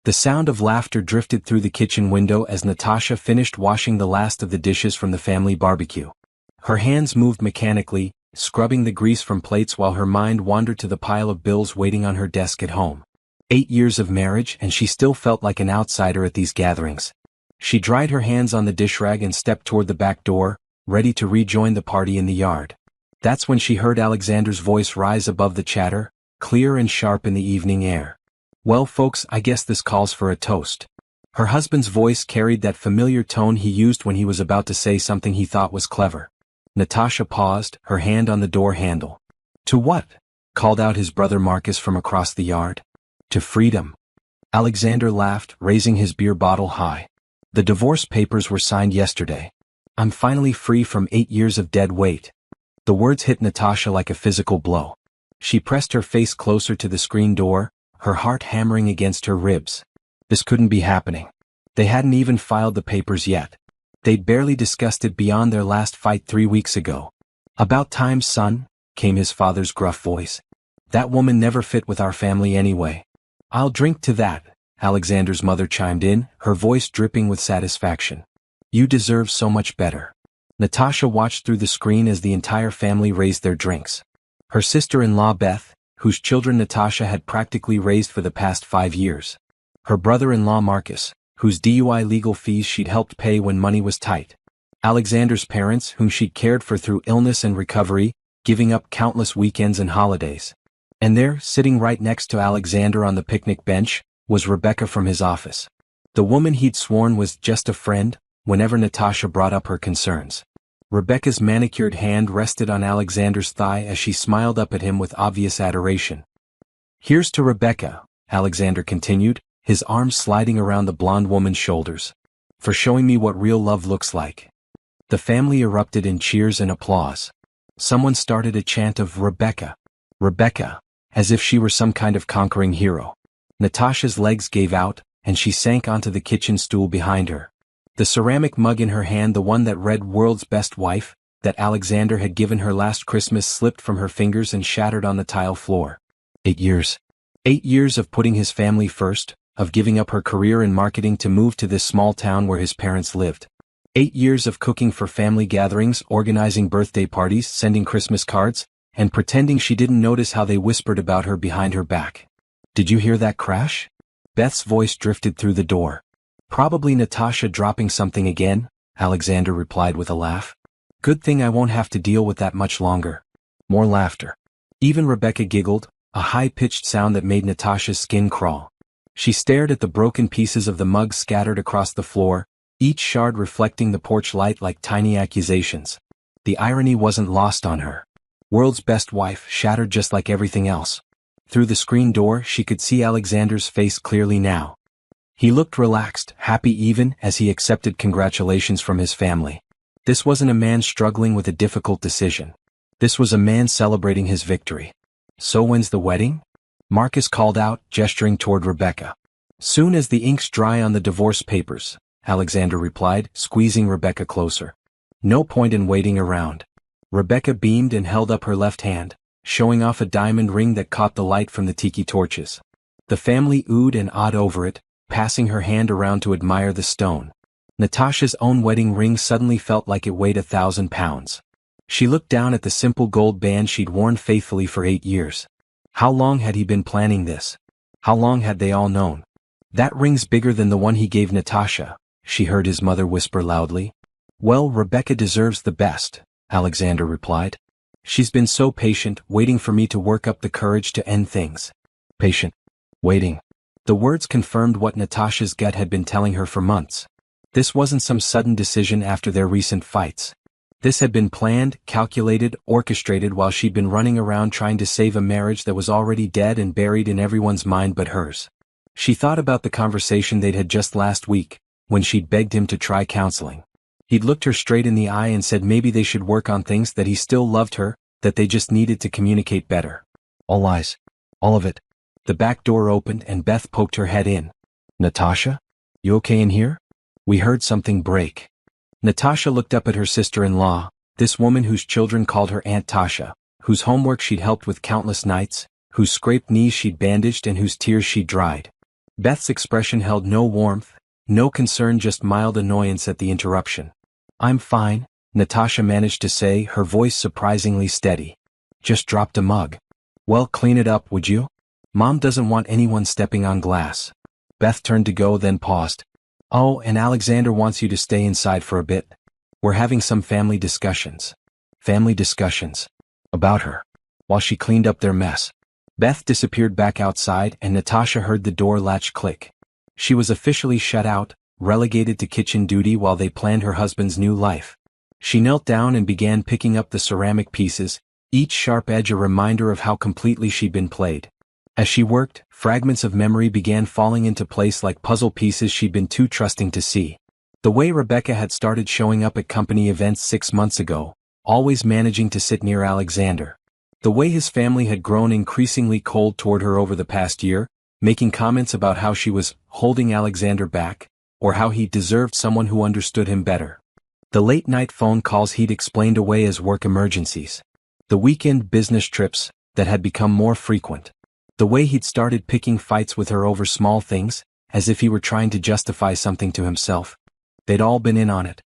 The sound of laughter drifted through the kitchen window as Natasha finished washing the last of the dishes from the family barbecue. Her hands moved mechanically, scrubbing the grease from plates while her mind wandered to the pile of bills waiting on her desk at home. 8 years of marriage and she still felt like an outsider at these gatherings. She dried her hands on the dish rag and stepped toward the back door, ready to rejoin the party in the yard. That's when she heard Alexander's voice rise above the chatter, clear and sharp in the evening air. "Well folks, I guess this calls for a toast." Her husband's voice carried that familiar tone he used when he was about to say something he thought was clever. Natasha paused, her hand on the door handle. "To what?" called out his brother Marcus from across the yard. "To freedom." Alexander laughed, raising his beer bottle high. "The divorce papers were signed yesterday. I'm finally free from 8 years of dead weight." The words hit Natasha like a physical blow. She pressed her face closer to the screen door, her heart hammering against her ribs. This couldn't be happening. They hadn't even filed the papers yet. They'd barely discussed it beyond their last fight 3 weeks ago. "About time, son," came his father's gruff voice. "That woman never fit with our family anyway." "I'll drink to that," Alexander's mother chimed in, her voice dripping with satisfaction. "You deserve so much better." Natasha watched through the screen as the entire family raised their drinks. Her sister-in-law Beth, whose children Natasha had practically raised for the past 5 years. Her brother-in-law Marcus, whose DUI legal fees she'd helped pay when money was tight. Alexander's parents, whom she'd cared for through illness and recovery, giving up countless weekends and holidays. And there, sitting right next to Alexander on the picnic bench, was Rebecca from his office. The woman he'd sworn was just a friend, whenever Natasha brought up her concerns. Rebecca's manicured hand rested on Alexander's thigh as she smiled up at him with obvious adoration. "Here's to Rebecca," Alexander continued, his arms sliding around the blonde woman's shoulders. "For showing me what real love looks like." The family erupted in cheers and applause. Someone started a chant of "Rebecca, Rebecca," as if she were some kind of conquering hero. Natasha's legs gave out, and she sank onto the kitchen stool behind her. The ceramic mug in her hand, the one that read "World's Best Wife," that Alexander had given her last Christmas, slipped from her fingers and shattered on the tile floor. 8 years. 8 years of putting his family first, of giving up her career in marketing to move to this small town where his parents lived. 8 years of cooking for family gatherings, organizing birthday parties, sending Christmas cards, and pretending she didn't notice how they whispered about her behind her back. "Did you hear that crash?" Beth's voice drifted through the door. "Probably Natasha dropping something again," Alexander replied with a laugh. "Good thing I won't have to deal with that much longer." More laughter. Even Rebecca giggled, a high-pitched sound that made Natasha's skin crawl. She stared at the broken pieces of the mug scattered across the floor, each shard reflecting the porch light like tiny accusations. The irony wasn't lost on her. World's Best Wife shattered just like everything else. Through the screen door she could see Alexander's face clearly now. He looked relaxed, happy even as he accepted congratulations from his family. This wasn't a man struggling with a difficult decision. This was a man celebrating his victory. "So when's the wedding?" Marcus called out, gesturing toward Rebecca. "Soon as the ink's dry on the divorce papers," Alexander replied, squeezing Rebecca closer. "No point in waiting around." Rebecca beamed and held up her left hand, showing off a diamond ring that caught the light from the tiki torches. The family oohed and awed over it, passing her hand around to admire the stone. Natasha's own wedding ring suddenly felt like it weighed 1,000 pounds. She looked down at the simple gold band she'd worn faithfully for 8 years. How long had he been planning this? How long had they all known? "That ring's bigger than the one he gave Natasha," she heard his mother whisper loudly. "Well, Rebecca deserves the best," Alexander replied. "She's been so patient, waiting for me to work up the courage to end things." Patient. Waiting. The words confirmed what Natasha's gut had been telling her for months. This wasn't some sudden decision after their recent fights. This had been planned, calculated, orchestrated while she'd been running around trying to save a marriage that was already dead and buried in everyone's mind but hers. She thought about the conversation they'd had just last week, when she'd begged him to try counseling. He'd looked her straight in the eye and said maybe they should work on things, that he still loved her, that they just needed to communicate better. All lies. All of it. The back door opened and Beth poked her head in. "Natasha? You okay in here? We heard something break." Natasha looked up at her sister-in-law, this woman whose children called her Aunt Tasha, whose homework she'd helped with countless nights, whose scraped knees she'd bandaged and whose tears she'd dried. Beth's expression held no warmth, no concern, just mild annoyance at the interruption. "I'm fine," Natasha managed to say, her voice surprisingly steady. "Just dropped a mug." "Well, clean it up, would you? Mom doesn't want anyone stepping on glass." Beth turned to go, then paused. "Oh, and Alexander wants you to stay inside for a bit. We're having some family discussions." Family discussions? About her? While she cleaned up their mess. Beth disappeared back outside and Natasha heard the door latch click. She was officially shut out, relegated to kitchen duty while they planned her husband's new life. She knelt down and began picking up the ceramic pieces, each sharp edge a reminder of how completely she'd been played. As she worked, fragments of memory began falling into place like puzzle pieces she'd been too trusting to see. The way Rebecca had started showing up at company events 6 months ago, always managing to sit near Alexander. The way his family had grown increasingly cold toward her over the past year, making comments about how she was holding Alexander back, or how he deserved someone who understood him better. The late-night phone calls he'd explained away as work emergencies. The weekend business trips that had become more frequent. The way he'd started picking fights with her over small things, as if he were trying to justify something to himself. They'd all been in on it.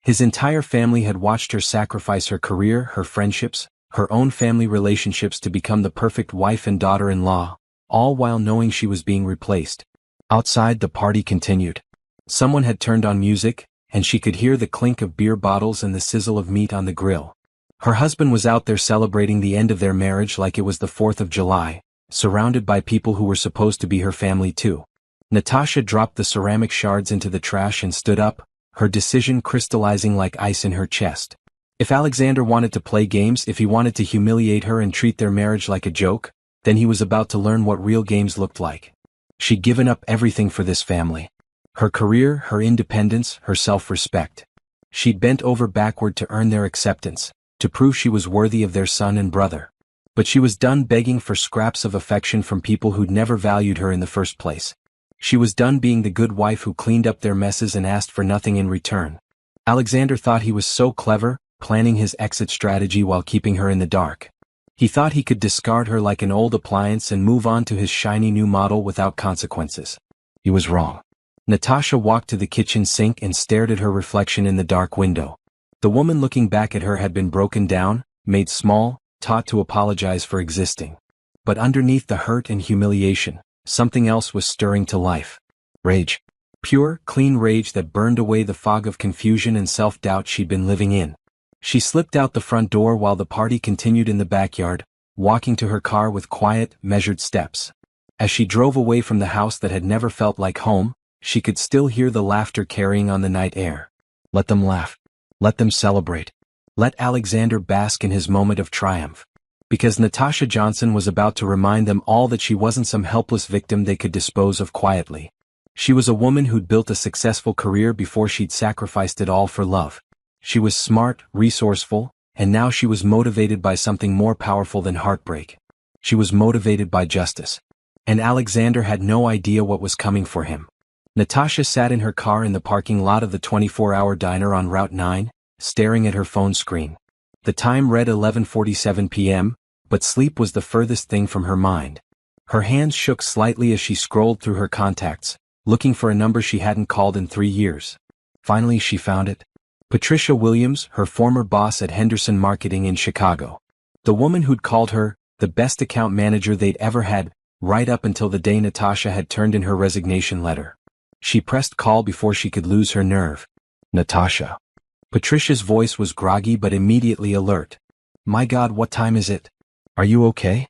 His entire family had watched her sacrifice her career, her friendships, her own family relationships to become the perfect wife and daughter-in-law, all while knowing she was being replaced. Outside, the party continued. Someone had turned on music, and she could hear the clink of beer bottles and the sizzle of meat on the grill. Her husband was out there celebrating the end of their marriage like it was the 4th of July, surrounded by people who were supposed to be her family too. Natasha dropped the ceramic shards into the trash and stood up, her decision crystallizing like ice in her chest. If Alexander wanted to play games, if he wanted to humiliate her and treat their marriage like a joke, then he was about to learn what real games looked like. She'd given up everything for this family. Her career, her independence, her self-respect. She'd bent over backward to earn their acceptance, to prove she was worthy of their son and brother. But she was done begging for scraps of affection from people who'd never valued her in the first place. She was done being the good wife who cleaned up their messes and asked for nothing in return. Alexander thought he was so clever, planning his exit strategy while keeping her in the dark. He thought he could discard her like an old appliance and move on to his shiny new model without consequences. He was wrong. Natasha walked to the kitchen sink and stared at her reflection in the dark window. The woman looking back at her had been broken down, made small, taught to apologize for existing. But underneath the hurt and humiliation, something else was stirring to life. Rage. Pure, clean rage that burned away the fog of confusion and self-doubt she'd been living in. She slipped out the front door while the party continued in the backyard, walking to her car with quiet, measured steps. As she drove away from the house that had never felt like home, she could still hear the laughter carrying on the night air. Let them laugh. Let them celebrate. Let Alexander bask in his moment of triumph. Because Natasha Johnson was about to remind them all that she wasn't some helpless victim they could dispose of quietly. She was a woman who'd built a successful career before she'd sacrificed it all for love. She was smart, resourceful, and now she was motivated by something more powerful than heartbreak. She was motivated by justice. And Alexander had no idea what was coming for him. Natasha sat in her car in the parking lot of the 24-hour diner on Route 9, staring at her phone screen. The time read 11:47 p.m., but sleep was the furthest thing from her mind. Her hands shook slightly as she scrolled through her contacts, looking for a number she hadn't called in 3 years. Finally she found it. Patricia Williams, her former boss at Henderson Marketing in Chicago. The woman who'd called her the best account manager they'd ever had, right up until the day Natasha had turned in her resignation letter. She pressed call before she could lose her nerve. Natasha. Patricia's voice was groggy but immediately alert. My God, what time is it? Are you okay?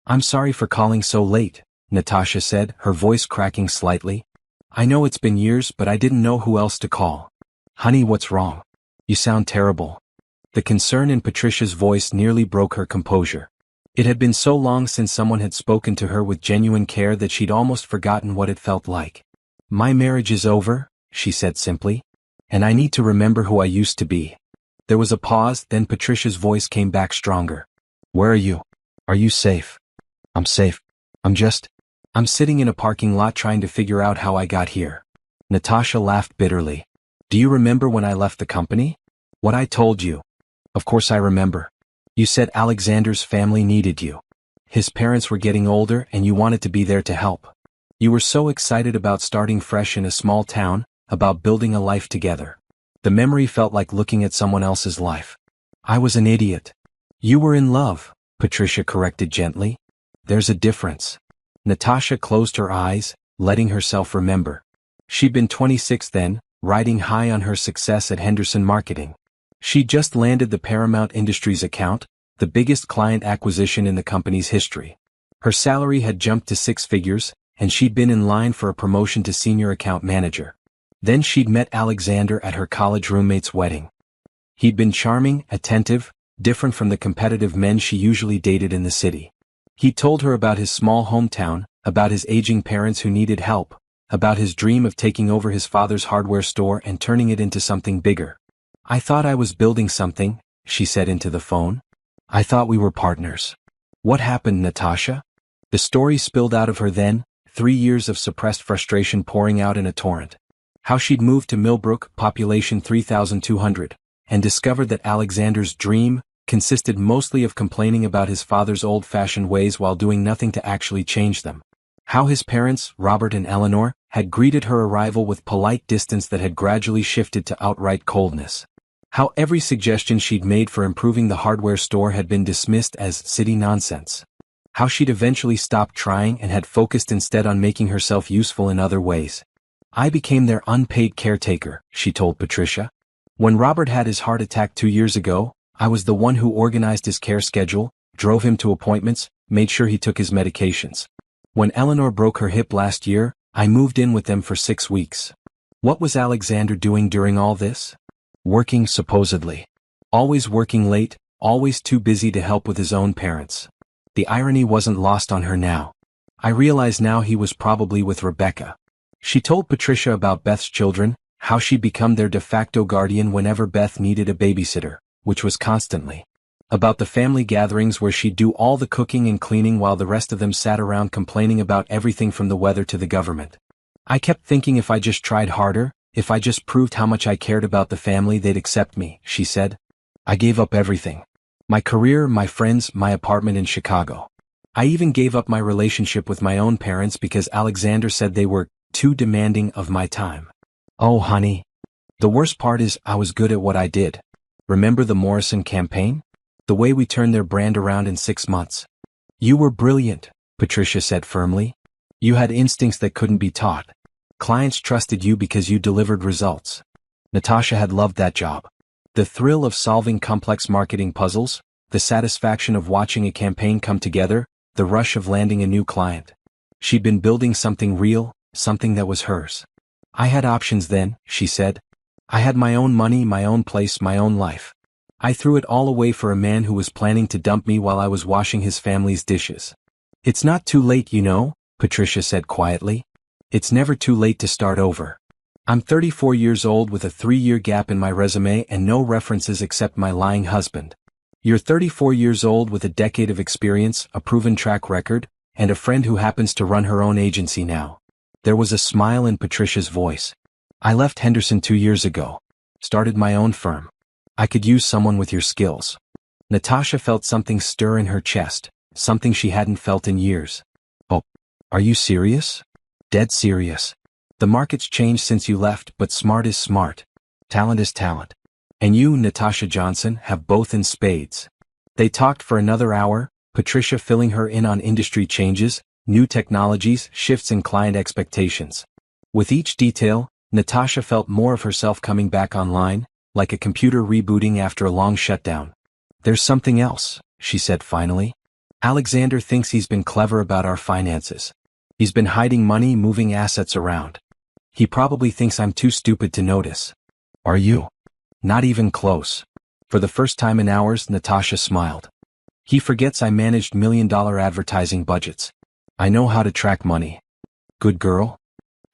I'm sorry for calling so late, Natasha said, her voice cracking slightly. I know it's been years, but I didn't know who else to call. Honey, what's wrong? You sound terrible. The concern in Patricia's voice nearly broke her composure. It had been so long since someone had spoken to her with genuine care that she'd almost forgotten what it felt like. My marriage is over, she said simply. And I need to remember who I used to be. There was a pause, then Patricia's voice came back stronger. Where are you? Are you safe? I'm safe. I'm sitting in a parking lot trying to figure out how I got here. Natasha laughed bitterly. Do you remember when I left the company? What I told you? Of course I remember. You said Alexander's family needed you. His parents were getting older and you wanted to be there to help. You were so excited about starting fresh in a small town, about building a life together. The memory felt like looking at someone else's life. I was an idiot. You were in love, Patricia corrected gently. There's a difference. Natasha closed her eyes, letting herself remember. She'd been 26 then, riding high on her success at Henderson Marketing. She'd just landed the Paramount Industries account, the biggest client acquisition in the company's history. Her salary had jumped to 6 figures, and she'd been in line for a promotion to senior account manager. Then she'd met Alexander at her college roommate's wedding. He'd been charming, attentive, different from the competitive men she usually dated in the city. He told her about his small hometown, about his aging parents who needed help, about his dream of taking over his father's hardware store and turning it into something bigger. I thought I was building something, she said into the phone. I thought we were partners. What happened, Natasha? The story spilled out of her then, 3 years of suppressed frustration pouring out in a torrent. How she'd moved to Millbrook, population 3,200, and discovered that Alexander's dream consisted mostly of complaining about his father's old-fashioned ways while doing nothing to actually change them. How his parents, Robert and Eleanor, had greeted her arrival with polite distance that had gradually shifted to outright coldness. How every suggestion she'd made for improving the hardware store had been dismissed as city nonsense. How she'd eventually stopped trying and had focused instead on making herself useful in other ways. I became their unpaid caretaker, she told Patricia. When Robert had his heart attack 2 years ago, I was the one who organized his care schedule, drove him to appointments, made sure he took his medications. When Eleanor broke her hip last year, I moved in with them for 6 weeks. What was Alexander doing during all this? Working, supposedly. Always working late, always too busy to help with his own parents. The irony wasn't lost on her now. I realize now he was probably with Rebecca. She told Patricia about Beth's children, how she'd become their de facto guardian whenever Beth needed a babysitter, which was constantly. About the family gatherings where she'd do all the cooking and cleaning while the rest of them sat around complaining about everything from the weather to the government. I kept thinking if I just tried harder, if I just proved how much I cared about the family, they'd accept me, she said. I gave up everything. My career, my friends, my apartment in Chicago. I even gave up my relationship with my own parents because Alexander said they were too demanding of my time. Oh, honey. The worst part is I was good at what I did. Remember the Morrison campaign? The way we turned their brand around in 6 months. You were brilliant, Patricia said firmly. You had instincts that couldn't be taught. Clients trusted you because you delivered results. Natasha had loved that job. The thrill of solving complex marketing puzzles, the satisfaction of watching a campaign come together, the rush of landing a new client. She'd been building something real, something that was hers. I had options then, she said. I had my own money, my own place, my own life. I threw it all away for a man who was planning to dump me while I was washing his family's dishes. It's not too late, you know, Patricia said quietly. It's never too late to start over. I'm 34 years old with a 3-year gap in my resume and no references except my lying husband. You're 34 years old with a decade of experience, a proven track record, and a friend who happens to run her own agency now. There was a smile in Patricia's voice. I left Henderson 2 years ago. Started my own firm. I could use someone with your skills. Natasha felt something stir in her chest, something she hadn't felt in years. Oh, are you serious? Dead serious. The market's changed since you left, but smart is smart. Talent is talent. And you, Natasha Johnson, have both in spades. They talked for another hour, Patricia filling her in on industry changes, new technologies, shifts in client expectations. With each detail, Natasha felt more of herself coming back online, like a computer rebooting after a long shutdown. There's something else, she said finally. Alexander thinks he's been clever about our finances. He's been hiding money, moving assets around. He probably thinks I'm too stupid to notice. Are you? Not even close. For the first time in hours, Natasha smiled. He forgets I managed million-dollar advertising budgets. I know how to track money. Good girl.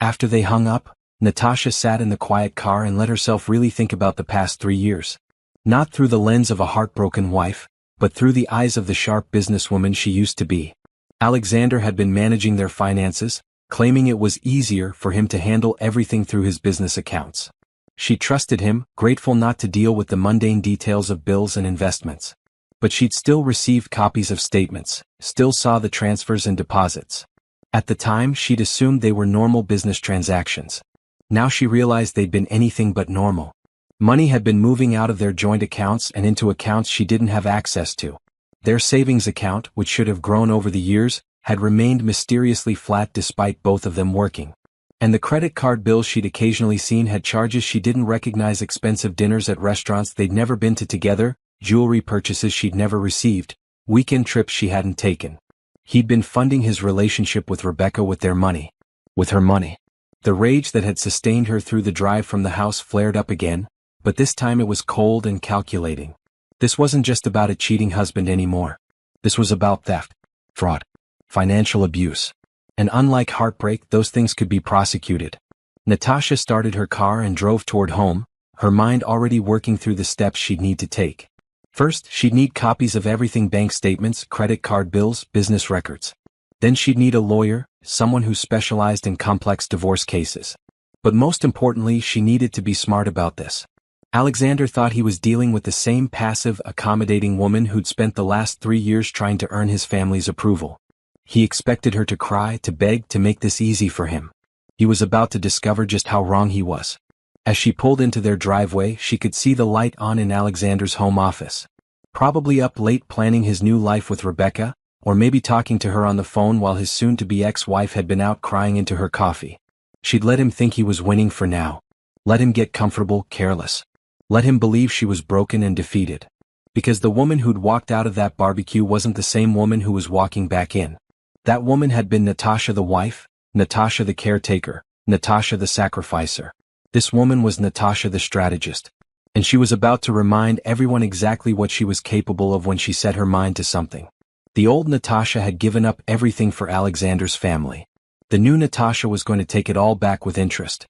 After they hung up, Natasha sat in the quiet car and let herself really think about the past 3 years. Not through the lens of a heartbroken wife, but through the eyes of the sharp businesswoman she used to be. Alexander had been managing their finances, claiming it was easier for him to handle everything through his business accounts. She trusted him, grateful not to deal with the mundane details of bills and investments. But she'd still received copies of statements, still saw the transfers and deposits. At the time, she'd assumed they were normal business transactions. Now she realized they'd been anything but normal. Money had been moving out of their joint accounts and into accounts she didn't have access to. Their savings account, which should have grown over the years, had remained mysteriously flat despite both of them working. And the credit card bills she'd occasionally seen had charges she didn't recognize, expensive dinners at restaurants they'd never been to together, jewelry purchases she'd never received, weekend trips she hadn't taken. He'd been funding his relationship with Rebecca with their money. With her money. The rage that had sustained her through the drive from the house flared up again, but this time it was cold and calculating. This wasn't just about a cheating husband anymore. This was about theft, fraud, financial abuse. And unlike heartbreak, those things could be prosecuted. Natasha started her car and drove toward home, her mind already working through the steps she'd need to take. First, she'd need copies of everything: bank statements, credit card bills, business records. Then she'd need a lawyer, someone who specialized in complex divorce cases. But most importantly, she needed to be smart about this. Alexander thought he was dealing with the same passive, accommodating woman who'd spent the last 3 years trying to earn his family's approval. He expected her to cry, to beg, to make this easy for him. He was about to discover just how wrong he was. As she pulled into their driveway, she could see the light on in Alexander's home office. Probably up late planning his new life with Rebecca, or maybe talking to her on the phone while his soon-to-be ex-wife had been out crying into her coffee. She'd let him think he was winning for now. Let him get comfortable, careless. Let him believe she was broken and defeated. Because the woman who'd walked out of that barbecue wasn't the same woman who was walking back in. That woman had been Natasha the wife, Natasha the caretaker, Natasha the sacrificer. This woman was Natasha the strategist. And she was about to remind everyone exactly what she was capable of when she set her mind to something. The old Natasha had given up everything for Alexander's family. The new Natasha was going to take it all back with interest.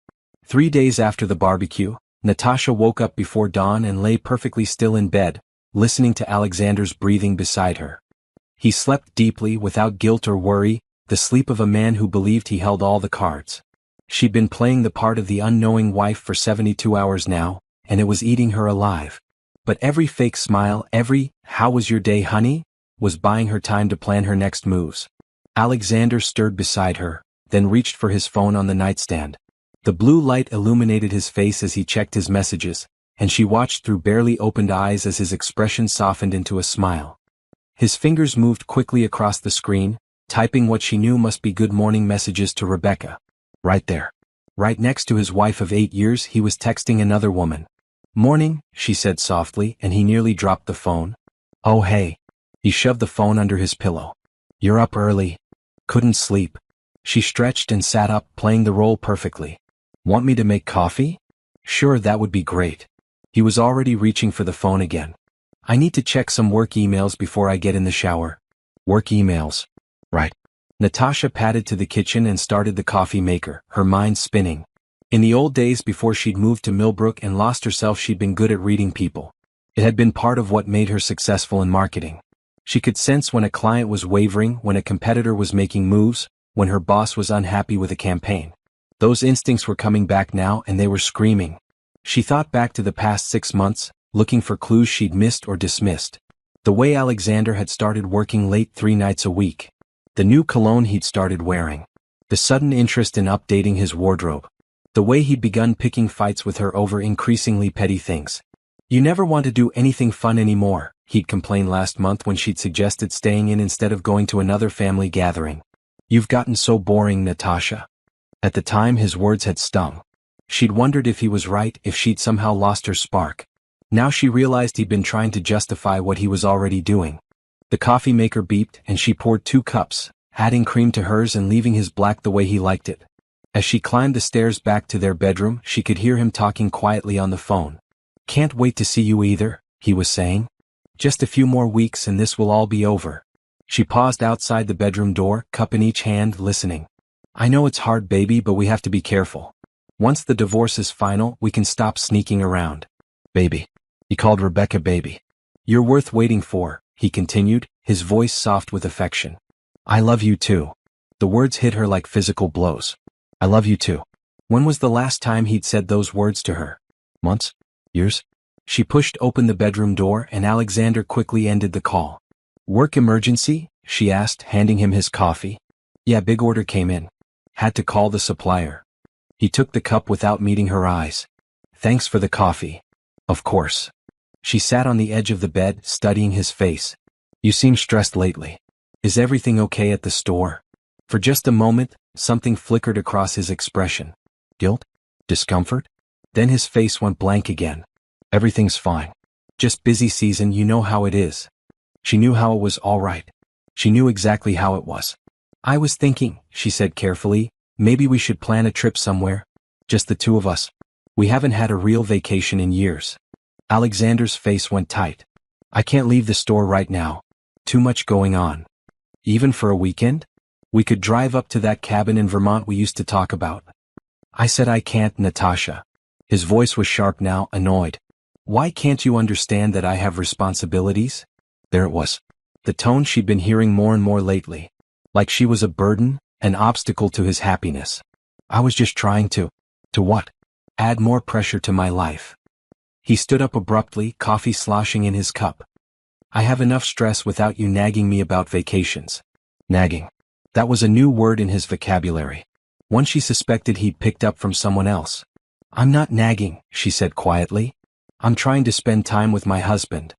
3 days after the barbecue, Natasha woke up before dawn and lay perfectly still in bed, listening to Alexander's breathing beside her. He slept deeply, without guilt or worry, the sleep of a man who believed he held all the cards. She'd been playing the part of the unknowing wife for 72 hours now, and it was eating her alive. But every fake smile, every "how was your day, honey?" was buying her time to plan her next moves. Alexander stirred beside her, then reached for his phone on the nightstand. The blue light illuminated his face as he checked his messages, and she watched through barely opened eyes as his expression softened into a smile. His fingers moved quickly across the screen, typing what she knew must be good morning messages to Rebecca. Right there. Right next to his wife of 8 years, he was texting another woman. "Morning," she said softly, and he nearly dropped the phone. "Oh hey." He shoved the phone under his pillow. "You're up early." "Couldn't sleep." She stretched and sat up, playing the role perfectly. "Want me to make coffee?" "Sure, that would be great." He was already reaching for the phone again. "I need to check some work emails before I get in the shower." "Work emails. Right." Natasha padded to the kitchen and started the coffee maker, her mind spinning. In the old days before she'd moved to Millbrook and lost herself, she'd been good at reading people. It had been part of what made her successful in marketing. She could sense when a client was wavering, when a competitor was making moves, when her boss was unhappy with a campaign. Those instincts were coming back now, and they were screaming. She thought back to the past 6 months, looking for clues she'd missed or dismissed. The way Alexander had started working late 3 nights a week. The new cologne he'd started wearing. The sudden interest in updating his wardrobe. The way he'd begun picking fights with her over increasingly petty things. "You never want to do anything fun anymore," he'd complained last month when she'd suggested staying in instead of going to another family gathering. "You've gotten so boring, Natasha." At the time, his words had stung. She'd wondered if he was right, if she'd somehow lost her spark. Now she realized he'd been trying to justify what he was already doing. The coffee maker beeped, and she poured 2 cups, adding cream to hers and leaving his black the way he liked it. As she climbed the stairs back to their bedroom, she could hear him talking quietly on the phone. "Can't wait to see you either," he was saying. "Just a few more weeks and this will all be over." She paused outside the bedroom door, cup in each hand, listening. "I know it's hard, baby, but we have to be careful. Once the divorce is final, we can stop sneaking around." "Baby." He called Rebecca baby. "You're worth waiting for," he continued, his voice soft with affection. "I love you too." The words hit her like physical blows. "I love you too." When was the last time he'd said those words to her? Months? Years? She pushed open the bedroom door and Alexander quickly ended the call. "Work emergency?" she asked, handing him his coffee. Yeah, big order came in. Had to call the supplier. He took the cup without meeting her eyes. Thanks for the coffee. Of course. She sat on the edge of the bed, studying his face. You seem stressed lately. Is everything okay at the store? For just a moment, something flickered across his expression. Guilt? Discomfort? Then his face went blank again. Everything's fine. Just busy season, you know how it is. She knew how it was all right. She knew exactly how it was. I was thinking, she said carefully, maybe we should plan a trip somewhere. Just the two of us. We haven't had a real vacation in years. Alexander's face went tight. I can't leave the store right now. Too much going on. Even for a weekend? We could drive up to that cabin in Vermont we used to talk about. I said I can't, Natasha. His voice was sharp now, annoyed. Why can't you understand that I have responsibilities? There it was. The tone she'd been hearing more and more lately. Like she was a burden, an obstacle to his happiness. I was just trying to what? Add more pressure to my life. He stood up abruptly, coffee sloshing in his cup. I have enough stress without you nagging me about vacations. Nagging. That was a new word in his vocabulary. One she suspected he'd picked up from someone else. I'm not nagging, she said quietly. I'm trying to spend time with my husband.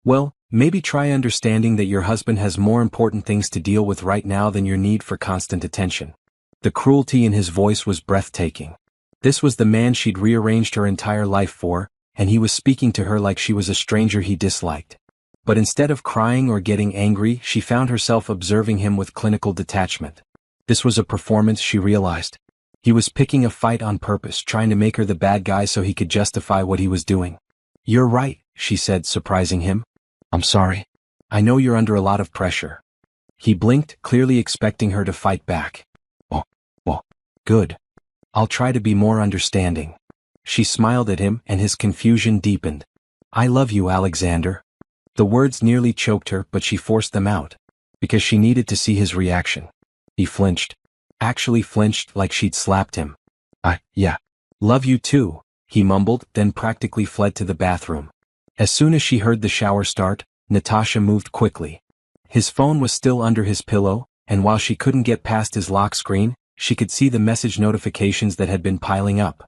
Well, maybe try understanding that your husband has more important things to deal with right now than your need for constant attention. The cruelty in his voice was breathtaking. This was the man she'd rearranged her entire life for, and he was speaking to her like she was a stranger he disliked. But instead of crying or getting angry, she found herself observing him with clinical detachment. This was a performance, she realized. He was picking a fight on purpose, trying to make her the bad guy so he could justify what he was doing. You're right, she said, surprising him. I'm sorry. I know you're under a lot of pressure. He blinked, clearly expecting her to fight back. Oh, well, good. I'll try to be more understanding. She smiled at him, and his confusion deepened. I love you, Alexander. The words nearly choked her, but she forced them out, because she needed to see his reaction. He flinched. Actually flinched like she'd slapped him. Yeah. Love you too, he mumbled, then practically fled to the bathroom. As soon as she heard the shower start, Natasha moved quickly. His phone was still under his pillow, and while she couldn't get past his lock screen, she could see the message notifications that had been piling up.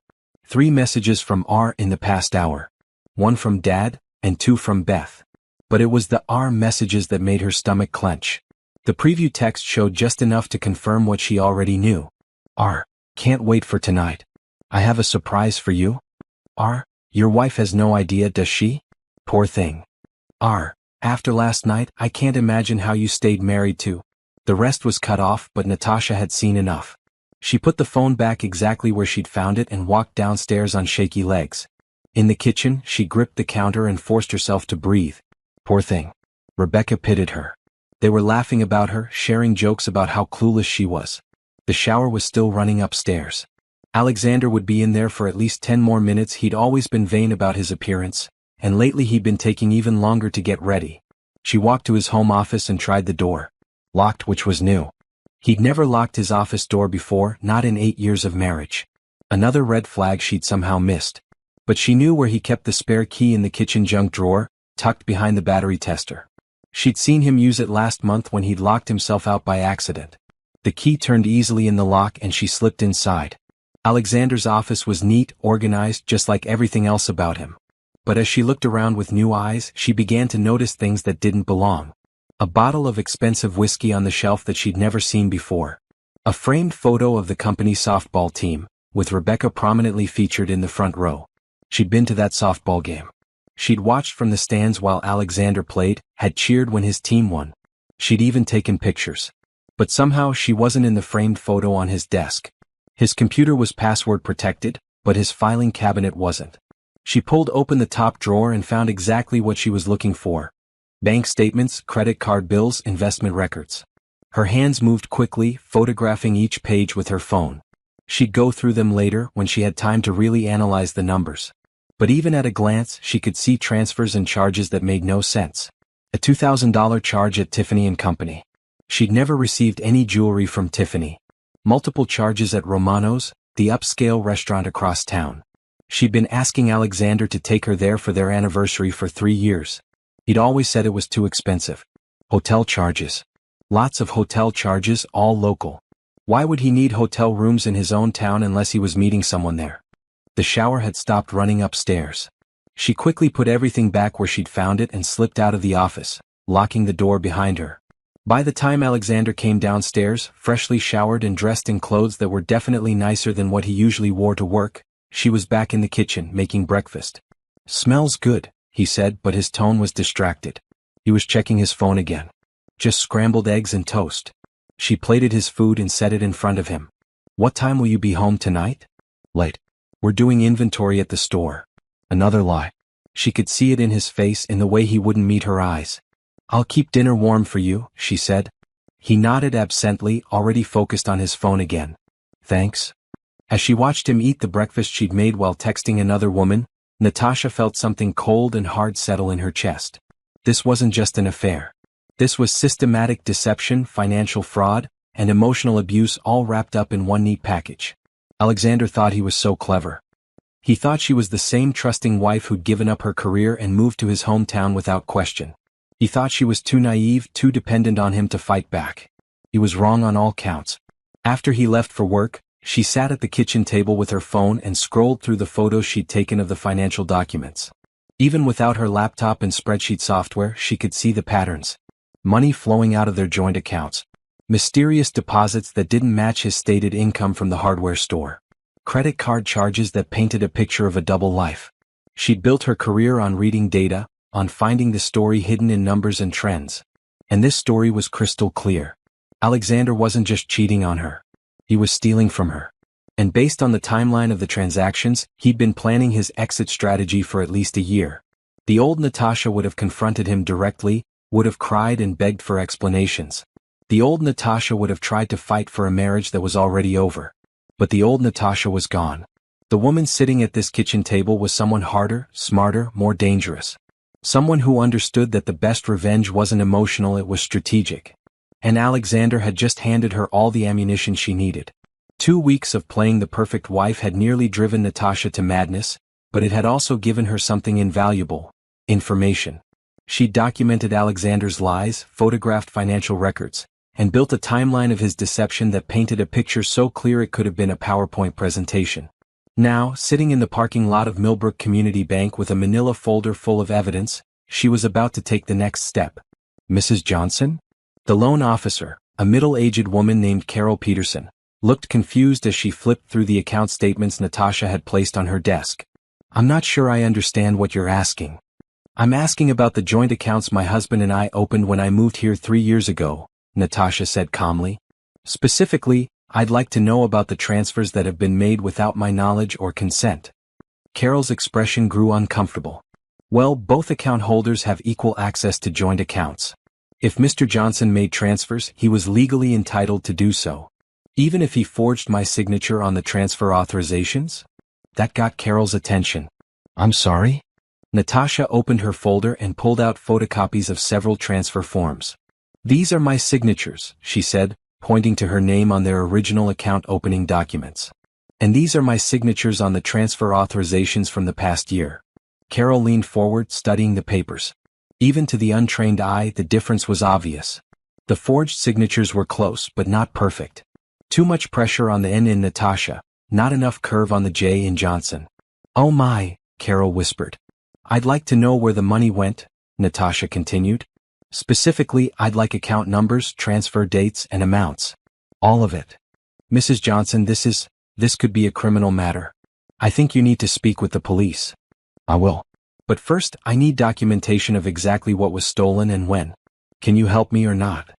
3 messages from R in the past hour. 1 from Dad, and 2 from Beth. But it was the R messages that made her stomach clench. The preview text showed just enough to confirm what she already knew. R, can't wait for tonight. I have a surprise for you. R, your wife has no idea, does she? Poor thing. R, after last night, I can't imagine how you stayed married to. The rest was cut off, but Natasha had seen enough. She put the phone back exactly where she'd found it and walked downstairs on shaky legs. In the kitchen, she gripped the counter and forced herself to breathe. Poor thing. Rebecca pitied her. They were laughing about her, sharing jokes about how clueless she was. The shower was still running upstairs. Alexander would be in there for at least 10 more minutes. He'd always been vain about his appearance, and lately he'd been taking even longer to get ready. She walked to his home office and tried the door. Locked, which was new. He'd never locked his office door before, not in 8 years of marriage. Another red flag she'd somehow missed. But she knew where he kept the spare key in the kitchen junk drawer, tucked behind the battery tester. She'd seen him use it last month when he'd locked himself out by accident. The key turned easily in the lock and she slipped inside. Alexander's office was neat, organized, just like everything else about him. But as she looked around with new eyes, she began to notice things that didn't belong. A bottle of expensive whiskey on the shelf that she'd never seen before. A framed photo of the company softball team, with Rebecca prominently featured in the front row. She'd been to that softball game. She'd watched from the stands while Alexander played, had cheered when his team won. She'd even taken pictures. But somehow she wasn't in the framed photo on his desk. His computer was password protected, but his filing cabinet wasn't. She pulled open the top drawer and found exactly what she was looking for. Bank statements, credit card bills, investment records. Her hands moved quickly, photographing each page with her phone. She'd go through them later when she had time to really analyze the numbers. But even at a glance, she could see transfers and charges that made no sense. A $2,000 charge at Tiffany & Company. She'd never received any jewelry from Tiffany. Multiple charges at Romano's, the upscale restaurant across town. She'd been asking Alexander to take her there for their anniversary for 3 years. He'd always said it was too expensive. Hotel charges. Lots of hotel charges, all local. Why would he need hotel rooms in his own town unless he was meeting someone there? The shower had stopped running upstairs. She quickly put everything back where she'd found it and slipped out of the office, locking the door behind her. By the time Alexander came downstairs, freshly showered and dressed in clothes that were definitely nicer than what he usually wore to work, she was back in the kitchen making breakfast. "Smells good," he said, but his tone was distracted. He was checking his phone again. "Just scrambled eggs and toast." She plated his food and set it in front of him. "What time will you be home tonight?" "Late. We're doing inventory at the store." Another lie. She could see it in his face, in the way he wouldn't meet her eyes. "I'll keep dinner warm for you," she said. He nodded absently, already focused on his phone again. "Thanks." As she watched him eat the breakfast she'd made while texting another woman, Natasha felt something cold and hard settle in her chest. This wasn't just an affair. This was systematic deception, financial fraud, and emotional abuse, all wrapped up in one neat package. Alexander thought he was so clever. He thought she was the same trusting wife who'd given up her career and moved to his hometown without question. He thought she was too naive, too dependent on him to fight back. He was wrong on all counts. After he left for work, she sat at the kitchen table with her phone and scrolled through the photos she'd taken of the financial documents. Even without her laptop and spreadsheet software, she could see the patterns. Money flowing out of their joint accounts. Mysterious deposits that didn't match his stated income from the hardware store. Credit card charges that painted a picture of a double life. She'd built her career on reading data, on finding the story hidden in numbers and trends. And this story was crystal clear. Alexander wasn't just cheating on her. He was stealing from her. And based on the timeline of the transactions, he'd been planning his exit strategy for at least a year. The old Natasha would have confronted him directly, would have cried and begged for explanations. The old Natasha would have tried to fight for a marriage that was already over. But the old Natasha was gone. The woman sitting at this kitchen table was someone harder, smarter, more dangerous. Someone who understood that the best revenge wasn't emotional, it was strategic. And Alexander had just handed her all the ammunition she needed. 2 weeks of playing the perfect wife had nearly driven Natasha to madness, but it had also given her something invaluable: information. She documented Alexander's lies, photographed financial records, and built a timeline of his deception that painted a picture so clear it could have been a PowerPoint presentation. Now, sitting in the parking lot of Millbrook Community Bank with a manila folder full of evidence, she was about to take the next step. "Mrs. Johnson?" The loan officer, a middle-aged woman named Carol Peterson, looked confused as she flipped through the account statements Natasha had placed on her desk. "I'm not sure I understand what you're asking." "I'm asking about the joint accounts my husband and I opened when I moved here 3 years ago," Natasha said calmly. "Specifically, I'd like to know about the transfers that have been made without my knowledge or consent." Carol's expression grew uncomfortable. "Well, both account holders have equal access to joint accounts. If Mr. Johnson made transfers, he was legally entitled to do so. Even if he forged my signature on the transfer authorizations?" That got Carol's attention. "I'm sorry?" Natasha opened her folder and pulled out photocopies of several transfer forms. "These are my signatures," she said, pointing to her name on their original account opening documents. "And these are my signatures on the transfer authorizations from the past year." Carol leaned forward, studying the papers. Even to the untrained eye, the difference was obvious. The forged signatures were close, but not perfect. Too much pressure on the N in Natasha, not enough curve on the J in Johnson. "Oh my," Carol whispered. "I'd like to know where the money went," Natasha continued. "Specifically, I'd like account numbers, transfer dates, and amounts. All of it." "Mrs. Johnson, this could be a criminal matter. I think you need to speak with the police." "I will. But first, I need documentation of exactly what was stolen and when. Can you help me or not?"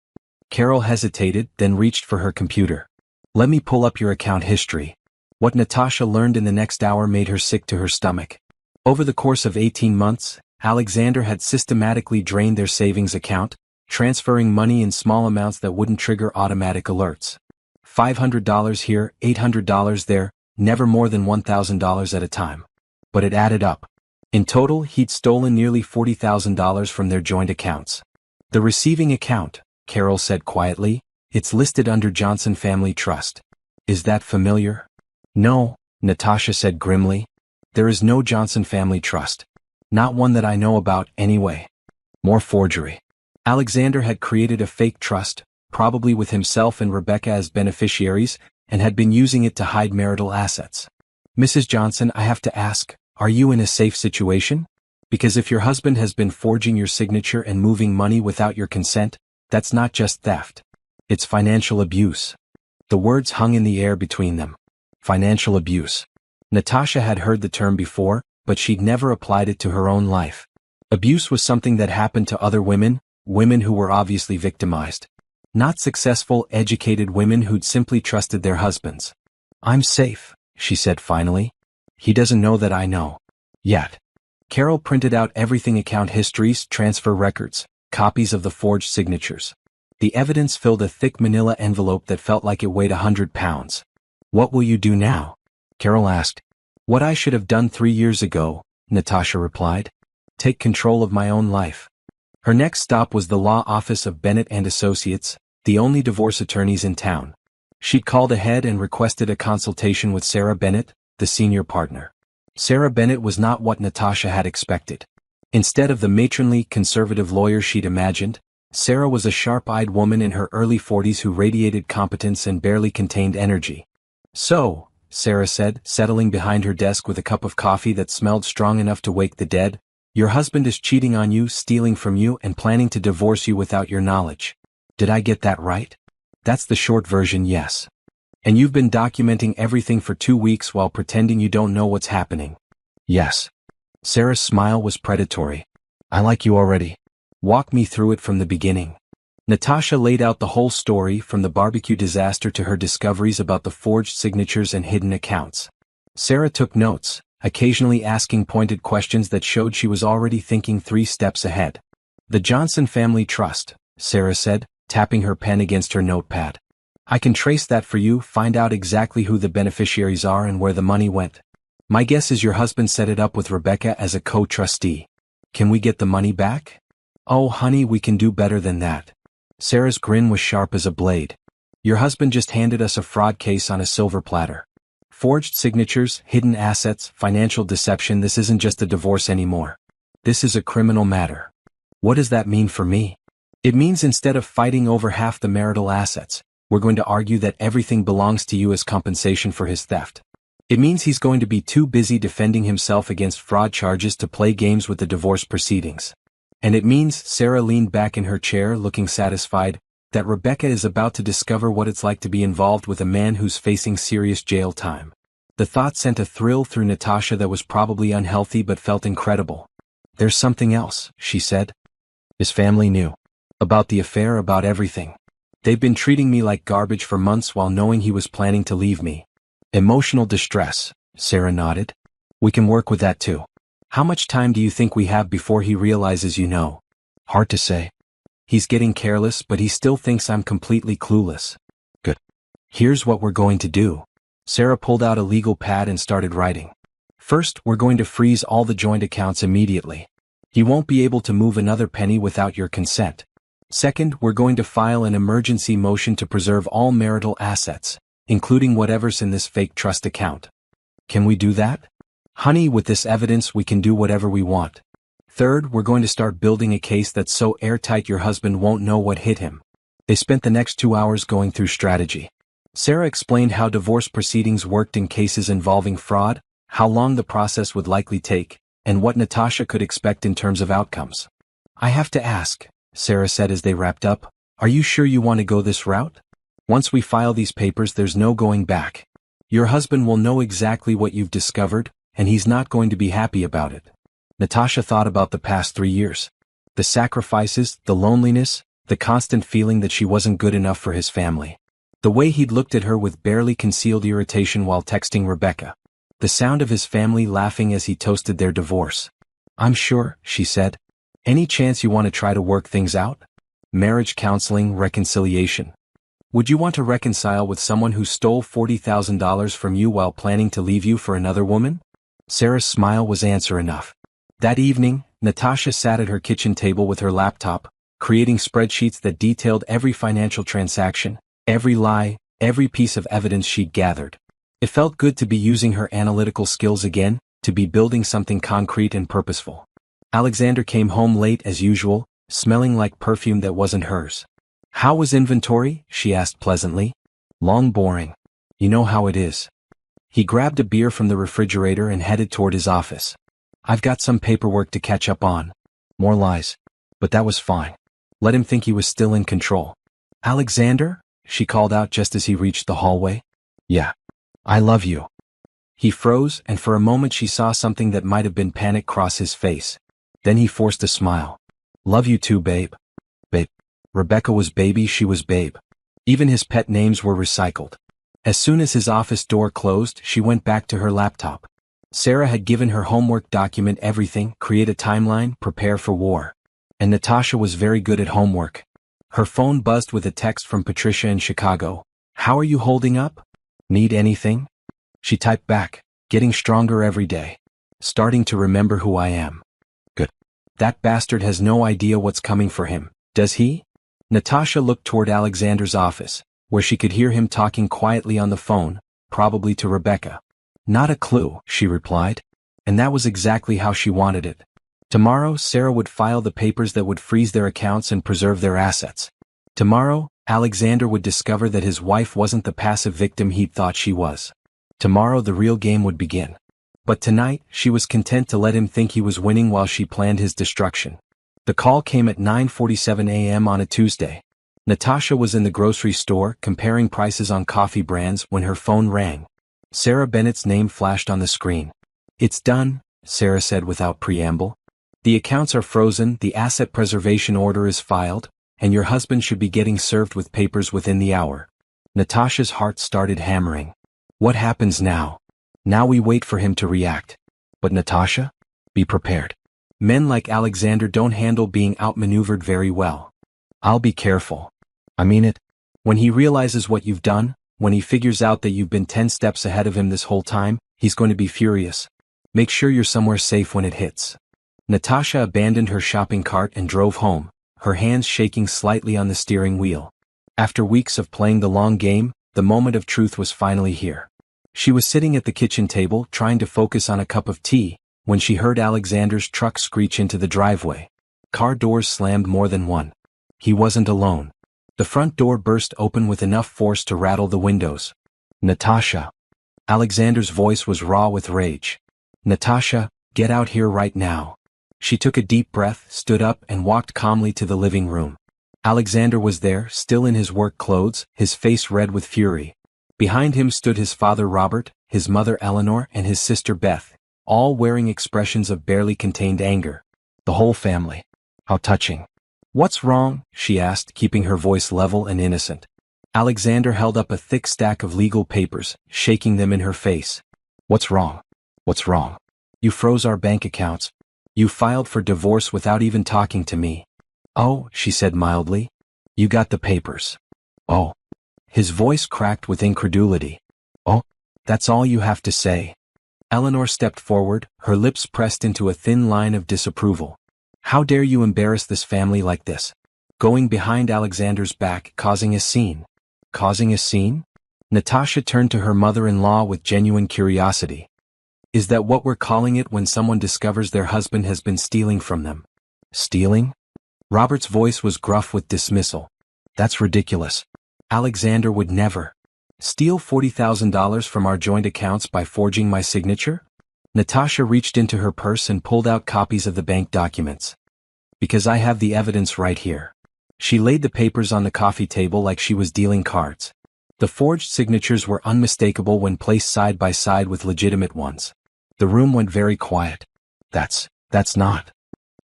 Carol hesitated, then reached for her computer. "Let me pull up your account history." What Natasha learned in the next hour made her sick to her stomach. Over the course of 18 months, Alexander had systematically drained their savings account, transferring money in small amounts that wouldn't trigger automatic alerts. $500 here, $800 there, never more than $1,000 at a time. But it added up. In total, he'd stolen nearly $40,000 from their joint accounts. "The receiving account," Carol said quietly, "it's listed under Johnson Family Trust. Is that familiar?" "No," Natasha said grimly. "There is no Johnson Family Trust. Not one that I know about, anyway." More forgery. Alexander had created a fake trust, probably with himself and Rebecca as beneficiaries, and had been using it to hide marital assets. Mrs. Johnson, I have to ask, are you in a safe situation? Because if your husband has been forging your signature and moving money without your consent, that's not just theft. It's financial abuse. The words hung in the air between them. Financial abuse. Natasha had heard the term before, but she'd never applied it to her own life. Abuse was something that happened to other women who were obviously victimized. Not successful, educated women who'd simply trusted their husbands. I'm safe, she said finally. He doesn't know that I know. Yet. Carol printed out everything: account histories, transfer records, copies of the forged signatures. The evidence filled a thick manila envelope that felt like it weighed 100 pounds. What will you do now? Carol asked. What I should have done 3 years ago, Natasha replied. Take control of my own life. Her next stop was the law office of Bennett and Associates, the only divorce attorneys in town. She'd called ahead and requested a consultation with Sarah Bennett, the senior partner. Sarah Bennett was not what Natasha had expected. Instead of the matronly, conservative lawyer she'd imagined, Sarah was a sharp-eyed woman in her early 40s who radiated competence and barely contained energy. So, Sarah said, settling behind her desk with a cup of coffee that smelled strong enough to wake the dead, your husband is cheating on you, stealing from you, and planning to divorce you without your knowledge. Did I get that right? That's the short version, yes. And you've been documenting everything for 2 weeks while pretending you don't know what's happening. Yes. Sarah's smile was predatory. I like you already. Walk me through it from the beginning. Natasha laid out the whole story, from the barbecue disaster to her discoveries about the forged signatures and hidden accounts. Sarah took notes, occasionally asking pointed questions that showed she was already thinking 3 steps ahead. The Johnson Family Trust, Sarah said, tapping her pen against her notepad. I can trace that for you, find out exactly who the beneficiaries are and where the money went. My guess is your husband set it up with Rebecca as a co-trustee. Can we get the money back? Oh, honey, we can do better than that. Sarah's grin was sharp as a blade. Your husband just handed us a fraud case on a silver platter. Forged signatures, hidden assets, financial deception. This isn't just a divorce anymore. This is a criminal matter. What does that mean for me? It means instead of fighting over half the marital assets, we're going to argue that everything belongs to you as compensation for his theft. It means he's going to be too busy defending himself against fraud charges to play games with the divorce proceedings. And it means, Sarah leaned back in her chair looking satisfied, that Rebecca is about to discover what it's like to be involved with a man who's facing serious jail time. The thought sent a thrill through Natasha that was probably unhealthy but felt incredible. There's something else, she said. His family knew. About the affair, about everything. They've been treating me like garbage for months while knowing he was planning to leave me. Emotional distress, Sarah nodded. We can work with that too. How much time do you think we have before he realizes you know? Hard to say. He's getting careless, but he still thinks I'm completely clueless. Good. Here's what we're going to do. Sarah pulled out a legal pad and started writing. First, we're going to freeze all the joint accounts immediately. He won't be able to move another penny without your consent. Second, we're going to file an emergency motion to preserve all marital assets, including whatever's in this fake trust account. Can we do that? Honey, with this evidence we can do whatever we want. Third, we're going to start building a case that's so airtight your husband won't know what hit him. They spent the next 2 hours going through strategy. Sarah explained how divorce proceedings worked in cases involving fraud, how long the process would likely take, and what Natasha could expect in terms of outcomes. I have to ask, Sarah said as they wrapped up, are you sure you want to go this route? Once we file these papers, there's no going back. Your husband will know exactly what you've discovered, and he's not going to be happy about it. Natasha thought about the past 3 years. The sacrifices, the loneliness, the constant feeling that she wasn't good enough for his family. The way he'd looked at her with barely concealed irritation while texting Rebecca. The sound of his family laughing as he toasted their divorce. I'm sure, she said. Any chance you want to try to work things out? Marriage counseling, reconciliation. Would you want to reconcile with someone who stole $40,000 from you while planning to leave you for another woman? Sarah's smile was answer enough. That evening, Natasha sat at her kitchen table with her laptop, creating spreadsheets that detailed every financial transaction, every lie, every piece of evidence she'd gathered. It felt good to be using her analytical skills again, to be building something concrete and purposeful. Alexander came home late as usual, smelling like perfume that wasn't hers. How was inventory? She asked pleasantly. Long, boring. You know how it is. He grabbed a beer from the refrigerator and headed toward his office. I've got some paperwork to catch up on. More lies. But that was fine. Let him think he was still in control. Alexander? She called out just as he reached the hallway. Yeah. I love you. He froze, and for a moment she saw something that might have been panic cross his face. Then he forced a smile. Love you too, babe. Babe. Rebecca was baby, she was babe. Even his pet names were recycled. As soon as his office door closed, she went back to her laptop. Sarah had given her homework: document everything, create a timeline, prepare for war. And Natasha was very good at homework. Her phone buzzed with a text from Patricia in Chicago. How are you holding up? Need anything? She typed back, getting stronger every day. Starting to remember who I am. Good. That bastard has no idea what's coming for him, does he? Natasha looked toward Alexander's office, where she could hear him talking quietly on the phone, probably to Rebecca. Not a clue, she replied. And that was exactly how she wanted it. Tomorrow, Sarah would file the papers that would freeze their accounts and preserve their assets. Tomorrow, Alexander would discover that his wife wasn't the passive victim he'd thought she was. Tomorrow the real game would begin. But tonight, she was content to let him think he was winning while she planned his destruction. The call came at 9:47 a.m. on a Tuesday. Natasha was in the grocery store comparing prices on coffee brands when her phone rang. Sarah Bennett's name flashed on the screen. It's done, Sarah said without preamble. The accounts are frozen, the asset preservation order is filed, and your husband should be getting served with papers within the hour. Natasha's heart started hammering. What happens now? Now we wait for him to react. But Natasha? Be prepared. Men like Alexander don't handle being outmaneuvered very well. I'll be careful. I mean it. When he realizes what you've done, when he figures out that you've been 10 steps ahead of him this whole time, he's going to be furious. Make sure you're somewhere safe when it hits. Natasha abandoned her shopping cart and drove home, her hands shaking slightly on the steering wheel. After weeks of playing the long game, the moment of truth was finally here. She was sitting at the kitchen table trying to focus on a cup of tea, when she heard Alexander's truck screech into the driveway. Car doors slammed more than one. He wasn't alone. The front door burst open with enough force to rattle the windows. Natasha. Alexander's voice was raw with rage. Natasha, get out here right now. She took a deep breath, stood up, and walked calmly to the living room. Alexander was there, still in his work clothes, his face red with fury. Behind him stood his father Robert, his mother Eleanor, and his sister Beth, all wearing expressions of barely contained anger. The whole family. How touching. What's wrong? She asked, keeping her voice level and innocent. Alexander held up a thick stack of legal papers, shaking them in her face. What's wrong? What's wrong? You froze our bank accounts. You filed for divorce without even talking to me. Oh, she said mildly. You got the papers. Oh. His voice cracked with incredulity. Oh, that's all you have to say. Eleanor stepped forward, her lips pressed into a thin line of disapproval. How dare you embarrass this family like this? Going behind Alexander's back, causing a scene. Causing a scene? Natasha turned to her mother-in-law with genuine curiosity. Is that what we're calling it when someone discovers their husband has been stealing from them? Stealing? Robert's voice was gruff with dismissal. That's ridiculous. Alexander would never. Steal $40,000 from our joint accounts by forging my signature? Natasha reached into her purse and pulled out copies of the bank documents. Because I have the evidence right here. She laid the papers on the coffee table like she was dealing cards. The forged signatures were unmistakable when placed side by side with legitimate ones. The room went very quiet. That's not.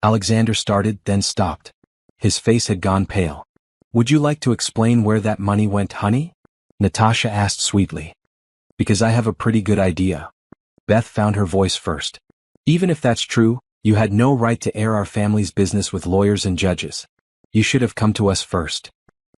Alexander started, then stopped. His face had gone pale. Would you like to explain where that money went, honey? Natasha asked sweetly. Because I have a pretty good idea. Beth found her voice first. Even if that's true, you had no right to air our family's business with lawyers and judges. You should have come to us first.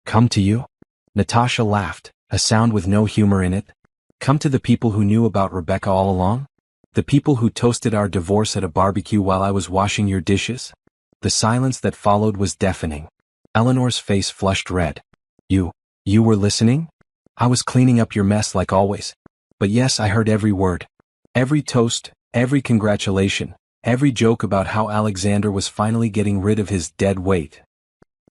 Come to you? Natasha laughed, a sound with no humor in it. Come to the people who knew about Rebecca all along? The people who toasted our divorce at a barbecue while I was washing your dishes? The silence that followed was deafening. Eleanor's face flushed red. You were listening? I was cleaning up your mess like always. But yes, I heard every word. Every toast, every congratulation, every joke about how Alexander was finally getting rid of his dead weight.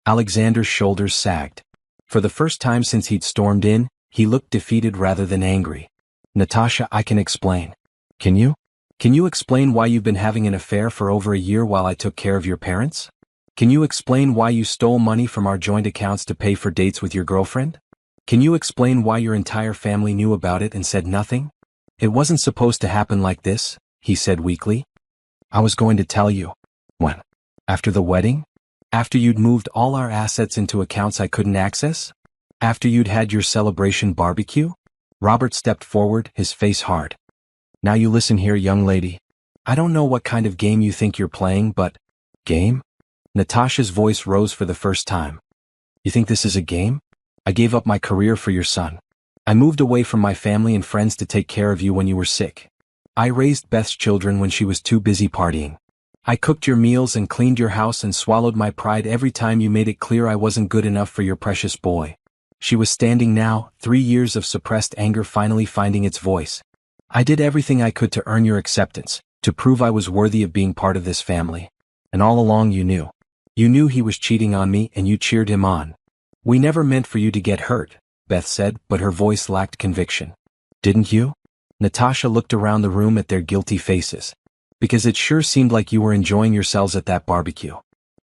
Alexander's shoulders sagged. For the first time since he'd stormed in, he looked defeated rather than angry. Natasha, I can explain. Can you? Can you explain why you've been having an affair for over a year while I took care of your parents? Can you explain why you stole money from our joint accounts to pay for dates with your girlfriend? Can you explain why your entire family knew about it and said nothing? It wasn't supposed to happen like this, he said weakly. I was going to tell you. When? After the wedding? After you'd moved all our assets into accounts I couldn't access? After you'd had your celebration barbecue? Robert stepped forward, his face hard. Now you listen here, young lady. I don't know what kind of game you think you're playing, but… Game? Natasha's voice rose for the first time. You think this is a game? I gave up my career for your son. I moved away from my family and friends to take care of you when you were sick. I raised Beth's children when she was too busy partying. I cooked your meals and cleaned your house and swallowed my pride every time you made it clear I wasn't good enough for your precious boy. She was standing now, 3 years of suppressed anger finally finding its voice. I did everything I could to earn your acceptance, to prove I was worthy of being part of this family. And all along you knew. You knew he was cheating on me and you cheered him on. We never meant for you to get hurt, Beth said, but her voice lacked conviction. Didn't you? Natasha looked around the room at their guilty faces. Because it sure seemed like you were enjoying yourselves at that barbecue.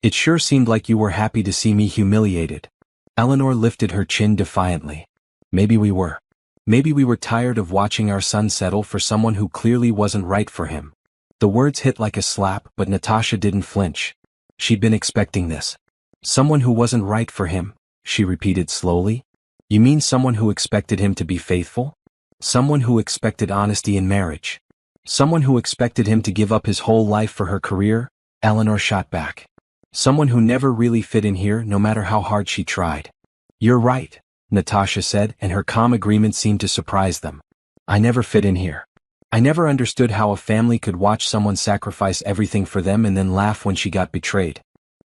It sure seemed like you were happy to see me humiliated. Eleanor lifted her chin defiantly. Maybe we were. Maybe we were tired of watching our son settle for someone who clearly wasn't right for him. The words hit like a slap, but Natasha didn't flinch. She'd been expecting this. Someone who wasn't right for him, she repeated slowly. You mean someone who expected him to be faithful? Someone who expected honesty in marriage? Someone who expected him to give up his whole life for her career? Eleanor shot back. Someone who never really fit in here no matter how hard she tried. You're right, Natasha said, and her calm agreement seemed to surprise them. I never fit in here. I never understood how a family could watch someone sacrifice everything for them and then laugh when she got betrayed.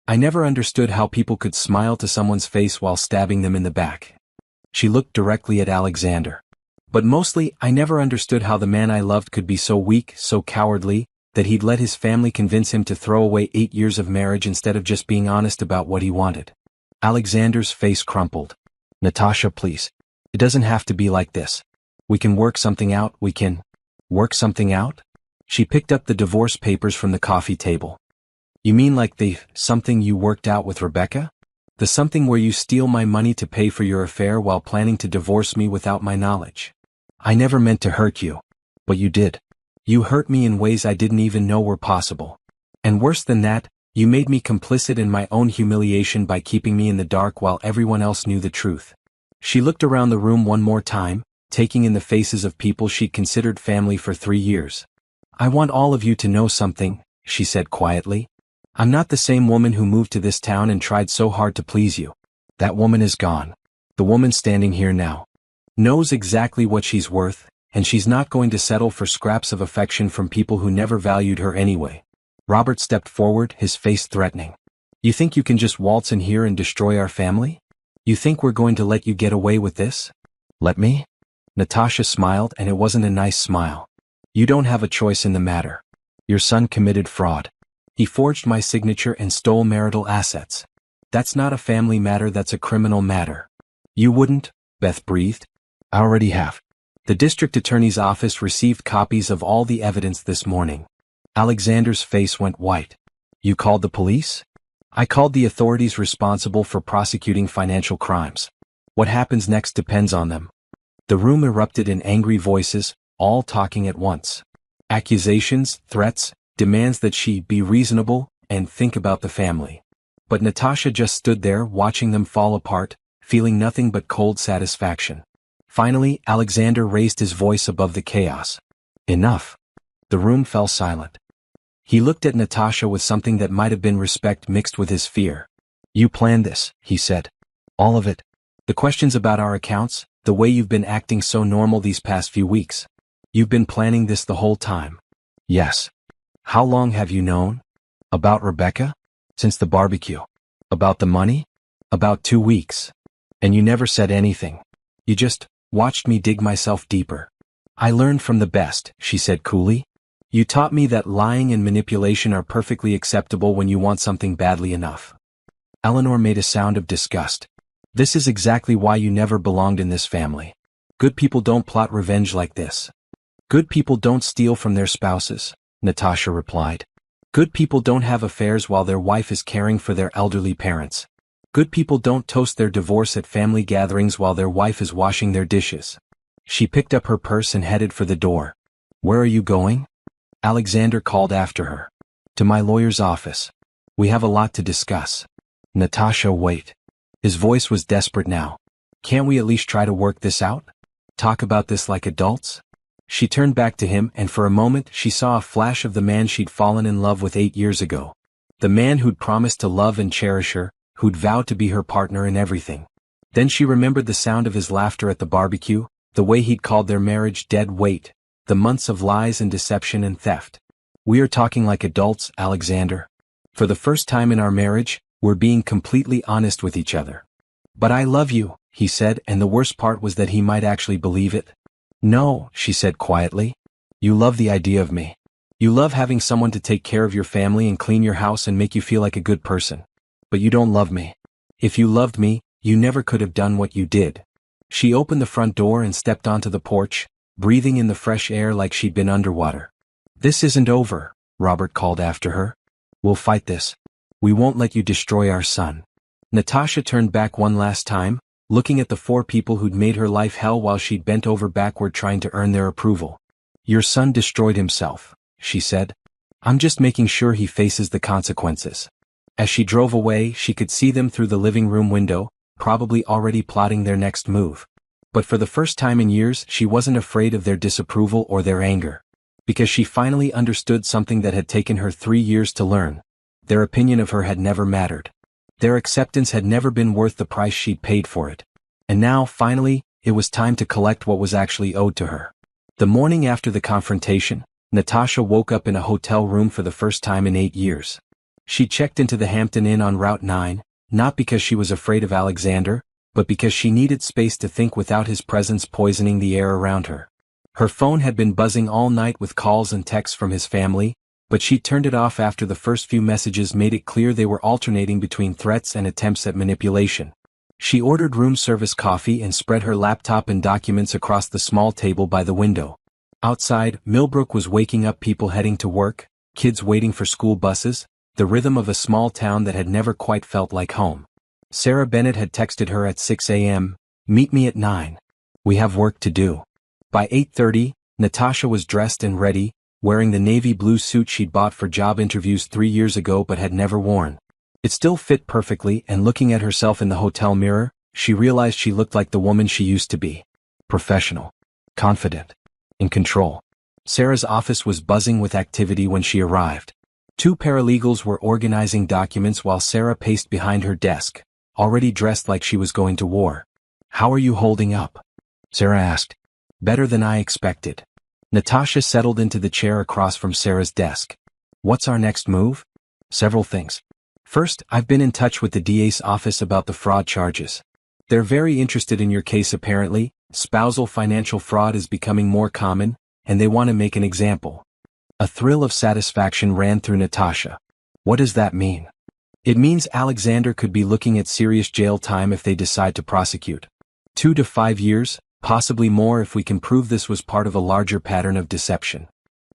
I never understood how people could smile to someone's face while stabbing them in the back. She looked directly at Alexander. But mostly, I never understood how the man I loved could be so weak, so cowardly, that he'd let his family convince him to throw away 8 years of marriage instead of just being honest about what he wanted. Alexander's face crumpled. Natasha, please. It doesn't have to be like this. We can work something out, we can… Work something out? She picked up the divorce papers from the coffee table. You mean like the something you worked out with Rebecca? The something where you steal my money to pay for your affair while planning to divorce me without my knowledge? I never meant to hurt you. But you did. You hurt me in ways I didn't even know were possible. And worse than that, you made me complicit in my own humiliation by keeping me in the dark while everyone else knew the truth. She looked around the room one more time, taking in the faces of people she'd considered family for 3 years. I want all of you to know something, she said quietly. I'm not the same woman who moved to this town and tried so hard to please you. That woman is gone. The woman standing here now knows exactly what she's worth, and she's not going to settle for scraps of affection from people who never valued her anyway. Robert stepped forward, his face threatening. You think you can just waltz in here and destroy our family? You think we're going to let you get away with this? Let me? Natasha smiled, and it wasn't a nice smile. You don't have a choice in the matter. Your son committed fraud. He forged my signature and stole marital assets. That's not a family matter, that's a criminal matter. You wouldn't, Beth breathed. I already have. The district attorney's office received copies of all the evidence this morning. Alexander's face went white. You called the police? I called the authorities responsible for prosecuting financial crimes. What happens next depends on them. The room erupted in angry voices, all talking at once. Accusations, threats, demands that she be reasonable and think about the family. But Natasha just stood there watching them fall apart, feeling nothing but cold satisfaction. Finally, Alexander raised his voice above the chaos. Enough. The room fell silent. He looked at Natasha with something that might have been respect mixed with his fear. You planned this, he said. All of it. The questions about our accounts, the way you've been acting so normal these past few weeks. You've been planning this the whole time. Yes. How long have you known? About Rebecca? Since the barbecue. About the money? About 2 weeks. And you never said anything. You just watched me dig myself deeper. I learned from the best, she said coolly. You taught me that lying and manipulation are perfectly acceptable when you want something badly enough. Eleanor made a sound of disgust. This is exactly why you never belonged in this family. Good people don't plot revenge like this. Good people don't steal from their spouses, Natasha replied. Good people don't have affairs while their wife is caring for their elderly parents. Good people don't toast their divorce at family gatherings while their wife is washing their dishes. She picked up her purse and headed for the door. Where are you going? Alexander called after her. To my lawyer's office. We have a lot to discuss. Natasha, wait. His voice was desperate now. Can't we at least try to work this out? Talk about this like adults? She turned back to him, and for a moment she saw a flash of the man she'd fallen in love with 8 years ago. The man who'd promised to love and cherish her, who'd vowed to be her partner in everything. Then she remembered the sound of his laughter at the barbecue, the way he'd called their marriage dead weight, the months of lies and deception and theft. We are talking like adults, Alexander. For the first time in our marriage, we're being completely honest with each other. But I love you, he said, and the worst part was that he might actually believe it. No, she said quietly. You love the idea of me. You love having someone to take care of your family and clean your house and make you feel like a good person. But you don't love me. If you loved me, you never could have done what you did. She opened the front door and stepped onto the porch, breathing in the fresh air like she'd been underwater. This isn't over, Robert called after her. We'll fight this. We won't let you destroy our son. Natasha turned back one last time, looking at the 4 people who'd made her life hell while she'd bent over backward trying to earn their approval. Your son destroyed himself, she said. I'm just making sure he faces the consequences. As she drove away, she could see them through the living room window, probably already plotting their next move. But for the first time in years, she wasn't afraid of their disapproval or their anger. Because she finally understood something that had taken her 3 years to learn. Their opinion of her had never mattered. Their acceptance had never been worth the price she'd paid for it. And now, finally, it was time to collect what was actually owed to her. The morning after the confrontation, Natasha woke up in a hotel room for the first time in 8 years. She checked into the Hampton Inn on Route 9, not because she was afraid of Alexander, but because she needed space to think without his presence poisoning the air around her. Her phone had been buzzing all night with calls and texts from his family, but she turned it off after the first few messages made it clear they were alternating between threats and attempts at manipulation. She ordered room service coffee and spread her laptop and documents across the small table by the window. Outside, Millbrook was waking up people heading to work, kids waiting for school buses, the rhythm of a small town that had never quite felt like home. Sarah Bennett had texted her at 6 a.m., "Meet me at 9. We have work to do." By 8:30, Natasha was dressed and ready, wearing the navy blue suit she'd bought for job interviews 3 years ago but had never worn. It still fit perfectly, and looking at herself in the hotel mirror, she realized she looked like the woman she used to be. Professional. Confident. In control. Sarah's office was buzzing with activity when she arrived. 2 paralegals were organizing documents while Sarah paced behind her desk, already dressed like she was going to war. "How are you holding up?" Sarah asked. "Better than I expected." Natasha settled into the chair across from Sarah's desk. "What's our next move?" "Several things. First, I've been in touch with the DA's office about the fraud charges. They're very interested in your case apparently. Spousal financial fraud is becoming more common, and they want to make an example." A thrill of satisfaction ran through Natasha. What does that mean? It means Alexander could be looking at serious jail time if they decide to prosecute. 2 to 5 years, possibly more if we can prove this was part of a larger pattern of deception.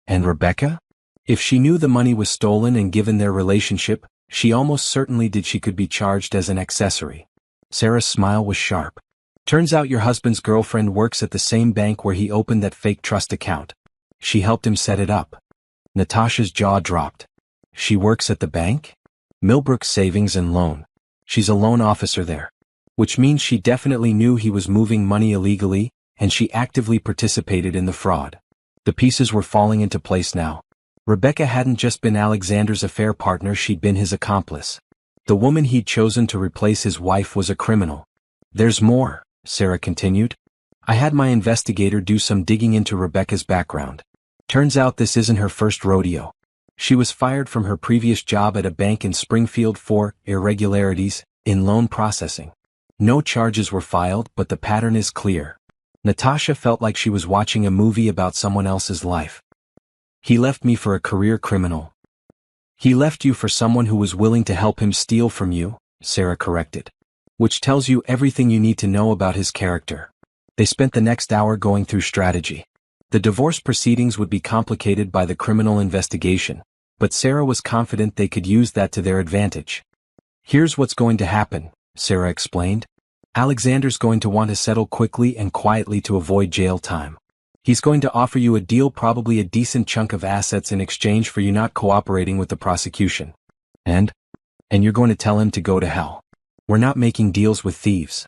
And Rebecca? If she knew the money was stolen and given their relationship, she almost certainly did she could be charged as an accessory. Sarah's smile was sharp. "Turns out your husband's girlfriend works at the same bank where he opened that fake trust account. She helped him set it up." Natasha's jaw dropped. "She works at the bank?" "Millbrook Savings and Loan. She's a loan officer there. Which means she definitely knew he was moving money illegally, and she actively participated in the fraud." The pieces were falling into place now. Rebecca hadn't just been Alexander's affair partner, she'd been his accomplice. The woman he'd chosen to replace his wife was a criminal. "There's more," Sarah continued. "I had my investigator do some digging into Rebecca's background. Turns out this isn't her first rodeo. She was fired from her previous job at a bank in Springfield for irregularities in loan processing. No charges were filed, but the pattern is clear." Natasha felt like she was watching a movie about someone else's life. "He left me for a career criminal." "He left you for someone who was willing to help him steal from you," Sarah corrected. which tells you everything you need to know about his character. They spent the next hour going through strategy. The divorce proceedings would be complicated by the criminal investigation, but Sarah was confident they could use that to their advantage. Here's what's going to happen, Sarah explained. Alexander's going to want to settle quickly and quietly to avoid jail time. He's going to offer you a deal, probably a decent chunk of assets in exchange for you not cooperating with the prosecution. And you're going to tell him to go to hell. We're not making deals with thieves.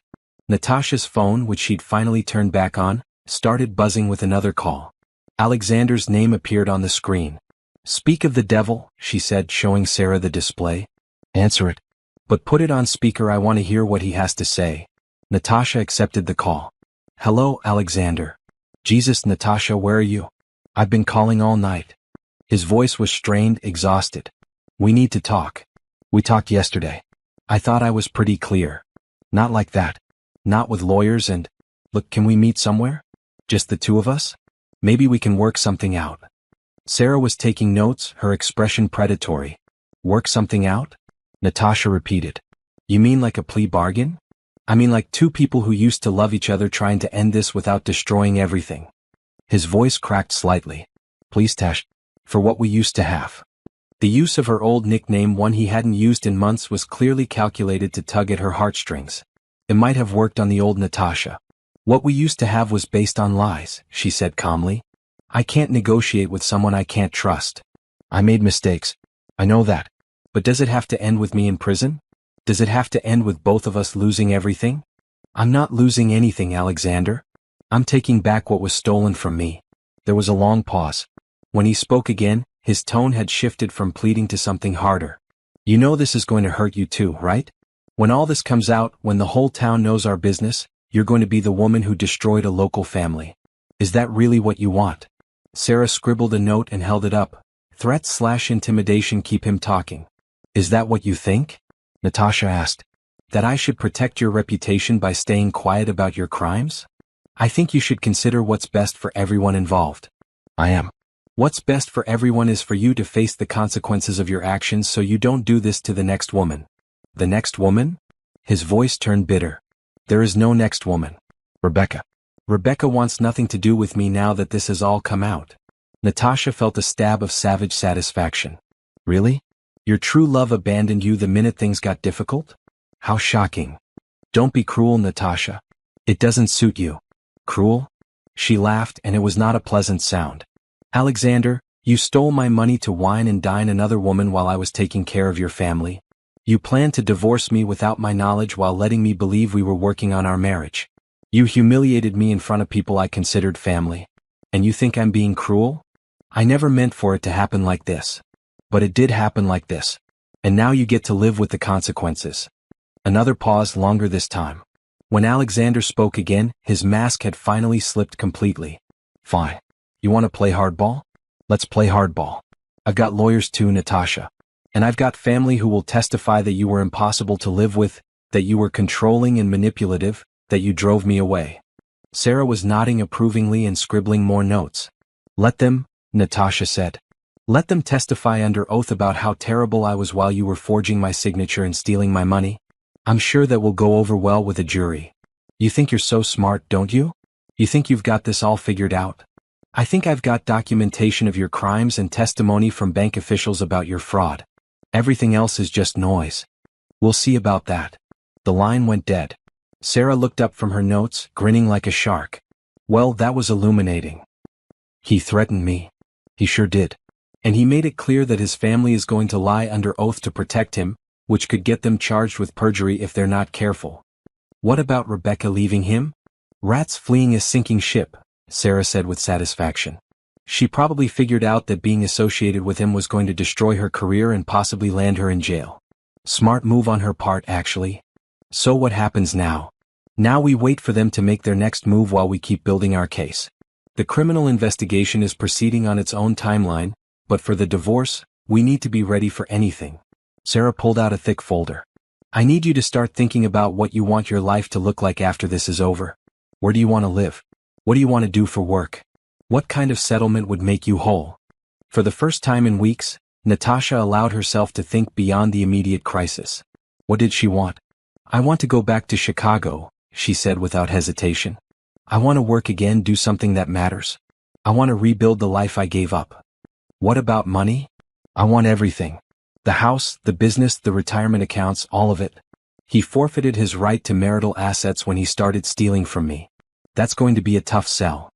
Natasha's phone, which she'd finally turned back on, started buzzing with another call. Alexander's name appeared on the screen. Speak of the devil, she said, showing Sarah the display. Answer it. But put it on speaker, I want to hear what he has to say. Natasha accepted the call. Hello, Alexander. Jesus, Natasha, where are you? I've been calling all night. His voice was strained, exhausted. We need to talk. We talked yesterday. I thought I was pretty clear. Not like that. Not with lawyers and... Look, can we meet somewhere? Just the two of us? Maybe we can work something out. Sarah was taking notes, her expression predatory. Work something out? Natasha repeated. You mean like a plea bargain? I mean like two people who used to love each other trying to end this without destroying everything. His voice cracked slightly. Please, Tash. For what we used to have. The use of her old nickname, one he hadn't used in months, was clearly calculated to tug at her heartstrings. It might have worked on the old Natasha. What we used to have was based on lies, she said calmly. I can't negotiate with someone I can't trust. I made mistakes. I know that. But does it have to end with me in prison? Does it have to end with both of us losing everything? I'm not losing anything, Alexander. I'm taking back what was stolen from me. There was a long pause. When he spoke again, his tone had shifted from pleading to something harder. You know this is going to hurt you too, right? When all this comes out, when the whole town knows our business, you're going to be the woman who destroyed a local family. Is that really what you want? Sarah scribbled a note and held it up. Threats/intimidation keep him talking. Is that what you think? Natasha asked. That I should protect your reputation by staying quiet about your crimes? I think you should consider what's best for everyone involved. I am. What's best for everyone is for you to face the consequences of your actions so you don't do this to the next woman. The next woman? His voice turned bitter. There is no next woman. Rebecca. Rebecca wants nothing to do with me now that this has all come out. Natasha felt a stab of savage satisfaction. Really? Your true love abandoned you the minute things got difficult? How shocking. Don't be cruel, Natasha. It doesn't suit you. Cruel? She laughed, and it was not a pleasant sound. Alexander, you stole my money to wine and dine another woman while I was taking care of your family. You planned to divorce me without my knowledge while letting me believe we were working on our marriage. You humiliated me in front of people I considered family. And you think I'm being cruel? I never meant for it to happen like this. But it did happen like this. And now you get to live with the consequences. Another pause, longer this time. When Alexander spoke again, his mask had finally slipped completely. Fine. You want to play hardball? Let's play hardball. I've got lawyers too, Natasha. And I've got family who will testify that you were impossible to live with, that you were controlling and manipulative, that you drove me away. Sarah was nodding approvingly and scribbling more notes. Let them, Natasha said. Let them testify under oath about how terrible I was while you were forging my signature and stealing my money. I'm sure that will go over well with a jury. You think you're so smart, don't you? You think you've got this all figured out? I think I've got documentation of your crimes and testimony from bank officials about your fraud. Everything else is just noise. We'll see about that. The line went dead. Sarah looked up from her notes, grinning like a shark. Well, that was illuminating. He threatened me. He sure did. And he made it clear that his family is going to lie under oath to protect him, which could get them charged with perjury if they're not careful. What about Rebecca leaving him? Rats fleeing a sinking ship, Sarah said with satisfaction. She probably figured out that being associated with him was going to destroy her career and possibly land her in jail. Smart move on her part, actually. So what happens now? Now we wait for them to make their next move while we keep building our case. The criminal investigation is proceeding on its own timeline, but for the divorce, we need to be ready for anything. Sarah pulled out a thick folder. I need you to start thinking about what you want your life to look like after this is over. Where do you want to live? What do you want to do for work? What kind of settlement would make you whole? For the first time in weeks, Natasha allowed herself to think beyond the immediate crisis. What did she want? I want to go back to Chicago, she said without hesitation. I want to work again, do something that matters. I want to rebuild the life I gave up. What about money? I want everything. The house, the business, the retirement accounts, all of it. He forfeited his right to marital assets when he started stealing from me. That's going to be a tough sell.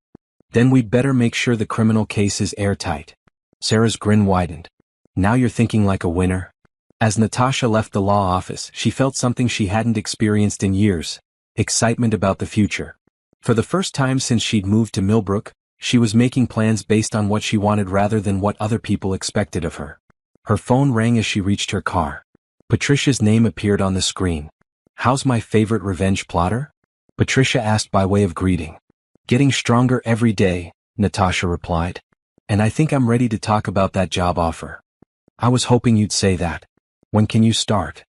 Then we'd better make sure the criminal case is airtight. Sarah's grin widened. Now you're thinking like a winner. As Natasha left the law office, she felt something she hadn't experienced in years: excitement about the future. For the first time since she'd moved to Millbrook, she was making plans based on what she wanted rather than what other people expected of her. Her phone rang as she reached her car. Patricia's name appeared on the screen. "How's my favorite revenge plotter?" Patricia asked by way of greeting. "Getting stronger every day," Natasha replied. "And I think I'm ready to talk about that job offer." "I was hoping you'd say that. When can you start?"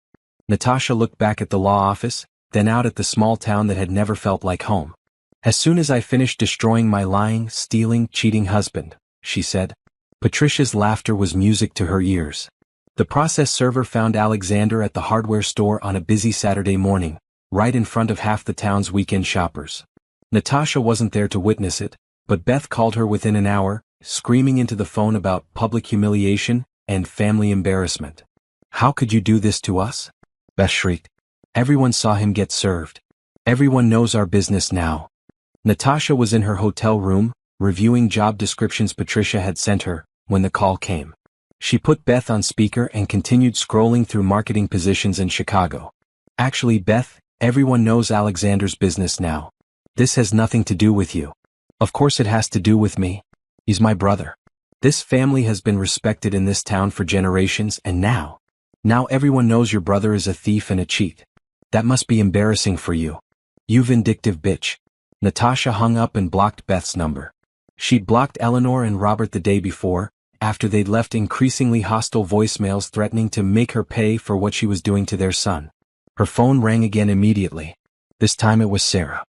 Natasha looked back at the law office, then out at the small town that had never felt like home. "As soon as I finish destroying my lying, stealing, cheating husband," she said. Patricia's laughter was music to her ears. The process server found Alexander at the hardware store on a busy Saturday morning, right in front of half the town's weekend shoppers. Natasha wasn't there to witness it, but Beth called her within an hour, screaming into the phone about public humiliation and family embarrassment. "How could you do this to us?" Beth shrieked. "Everyone saw him get served. Everyone knows our business now." Natasha was in her hotel room, reviewing job descriptions Patricia had sent her, when the call came. She put Beth on speaker and continued scrolling through marketing positions in Chicago. "Actually, Beth, everyone knows Alexander's business now. This has nothing to do with you." "Of course it has to do with me. He's my brother. This family has been respected in this town for generations, and now everyone knows your brother is a thief and a cheat. That must be embarrassing for you. You vindictive bitch." Natasha hung up and blocked Beth's number. She'd blocked Eleanor and Robert the day before, after they'd left increasingly hostile voicemails threatening to make her pay for what she was doing to their son. Her phone rang again immediately. This time it was Sarah.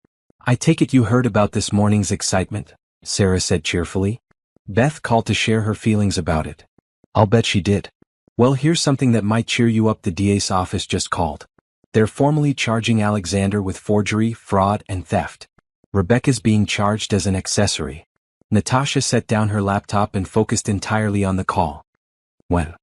"I take it you heard about this morning's excitement," Sarah said cheerfully. Beth called to share her feelings about it. "I'll bet she did. Well, here's something that might cheer you up. The DA's office just called. They're formally charging Alexander with forgery, fraud, and theft. Rebecca's being charged as an accessory." Natasha set down her laptop and focused entirely on the call. "When?"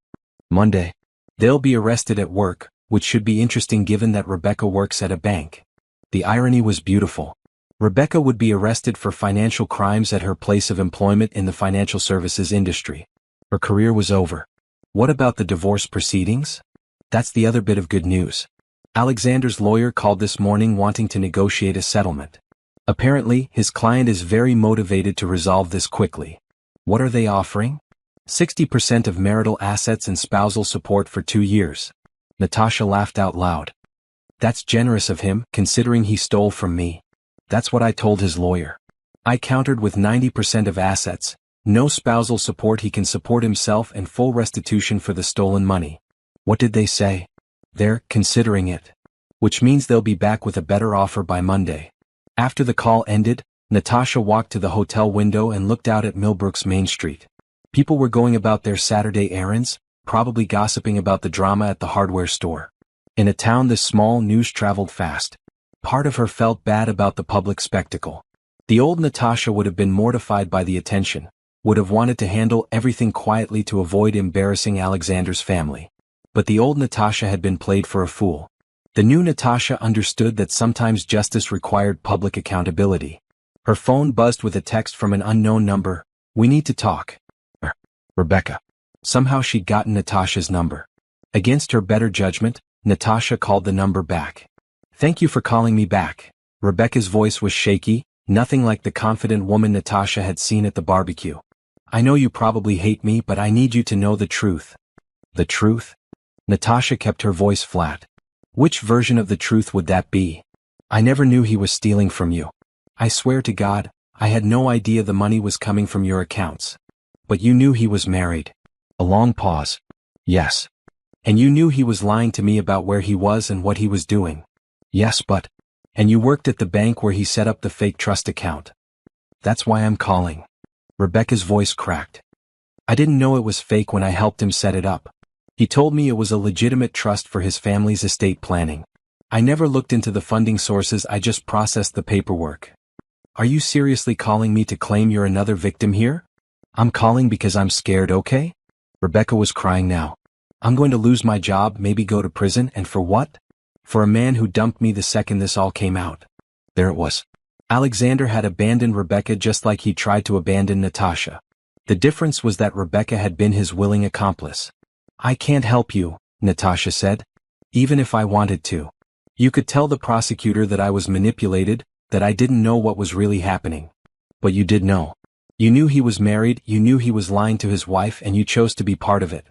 "Monday. They'll be arrested at work, which should be interesting given that Rebecca works at a bank." The irony was beautiful. Rebecca would be arrested for financial crimes at her place of employment in the financial services industry. Her career was over. What about the divorce proceedings? That's the other bit of good news. Alexander's lawyer called this morning wanting to negotiate a settlement. Apparently, his client is very motivated to resolve this quickly. What are they offering? 60% of marital assets and spousal support for 2 years. Natasha laughed out loud. "That's generous of him, considering he stole from me." "That's what I told his lawyer. I countered with 90% of assets, no spousal support, he can support himself, and full restitution for the stolen money." "What did they say?" "They're considering it. Which means they'll be back with a better offer by Monday." After the call ended, Natasha walked to the hotel window and looked out at Millbrook's Main Street. People were going about their Saturday errands, probably gossiping about the drama at the hardware store. In a town this small, news traveled fast. Part of her felt bad about the public spectacle. The old Natasha would have been mortified by the attention, would have wanted to handle everything quietly to avoid embarrassing Alexander's family. But the old Natasha had been played for a fool. The new Natasha understood that sometimes justice required public accountability. Her phone buzzed with a text from an unknown number. "We need to talk." Rebecca. Somehow she'd gotten Natasha's number. Against her better judgment, Natasha called the number back. "Thank you for calling me back." Rebecca's voice was shaky, nothing like the confident woman Natasha had seen at the barbecue. "I know you probably hate me, but I need you to know the truth." "The truth?" Natasha kept her voice flat. "Which version of the truth would that be?" "I never knew he was stealing from you. I swear to God, I had no idea the money was coming from your accounts." "But you knew he was married." A long pause. "Yes." "And you knew he was lying to me about where he was and what he was doing." "Yes, but..." "And you worked at the bank where he set up the fake trust account." "That's why I'm calling." Rebecca's voice cracked. "I didn't know it was fake when I helped him set it up. He told me it was a legitimate trust for his family's estate planning. I never looked into the funding sources, I just processed the paperwork. Are you seriously calling me to claim you're another victim here? I'm calling because I'm scared, okay? Rebecca was crying now. I'm going to lose my job, maybe go to prison, and for what? For a man who dumped me the second this all came out. There it was. Alexander had abandoned Rebecca just like he tried to abandon Natasha. The difference was that Rebecca had been his willing accomplice. I can't help you, Natasha said. Even if I wanted to. You could tell the prosecutor that I was manipulated, that I didn't know what was really happening. But you did know. You knew he was married, you knew he was lying to his wife, and you chose to be part of it.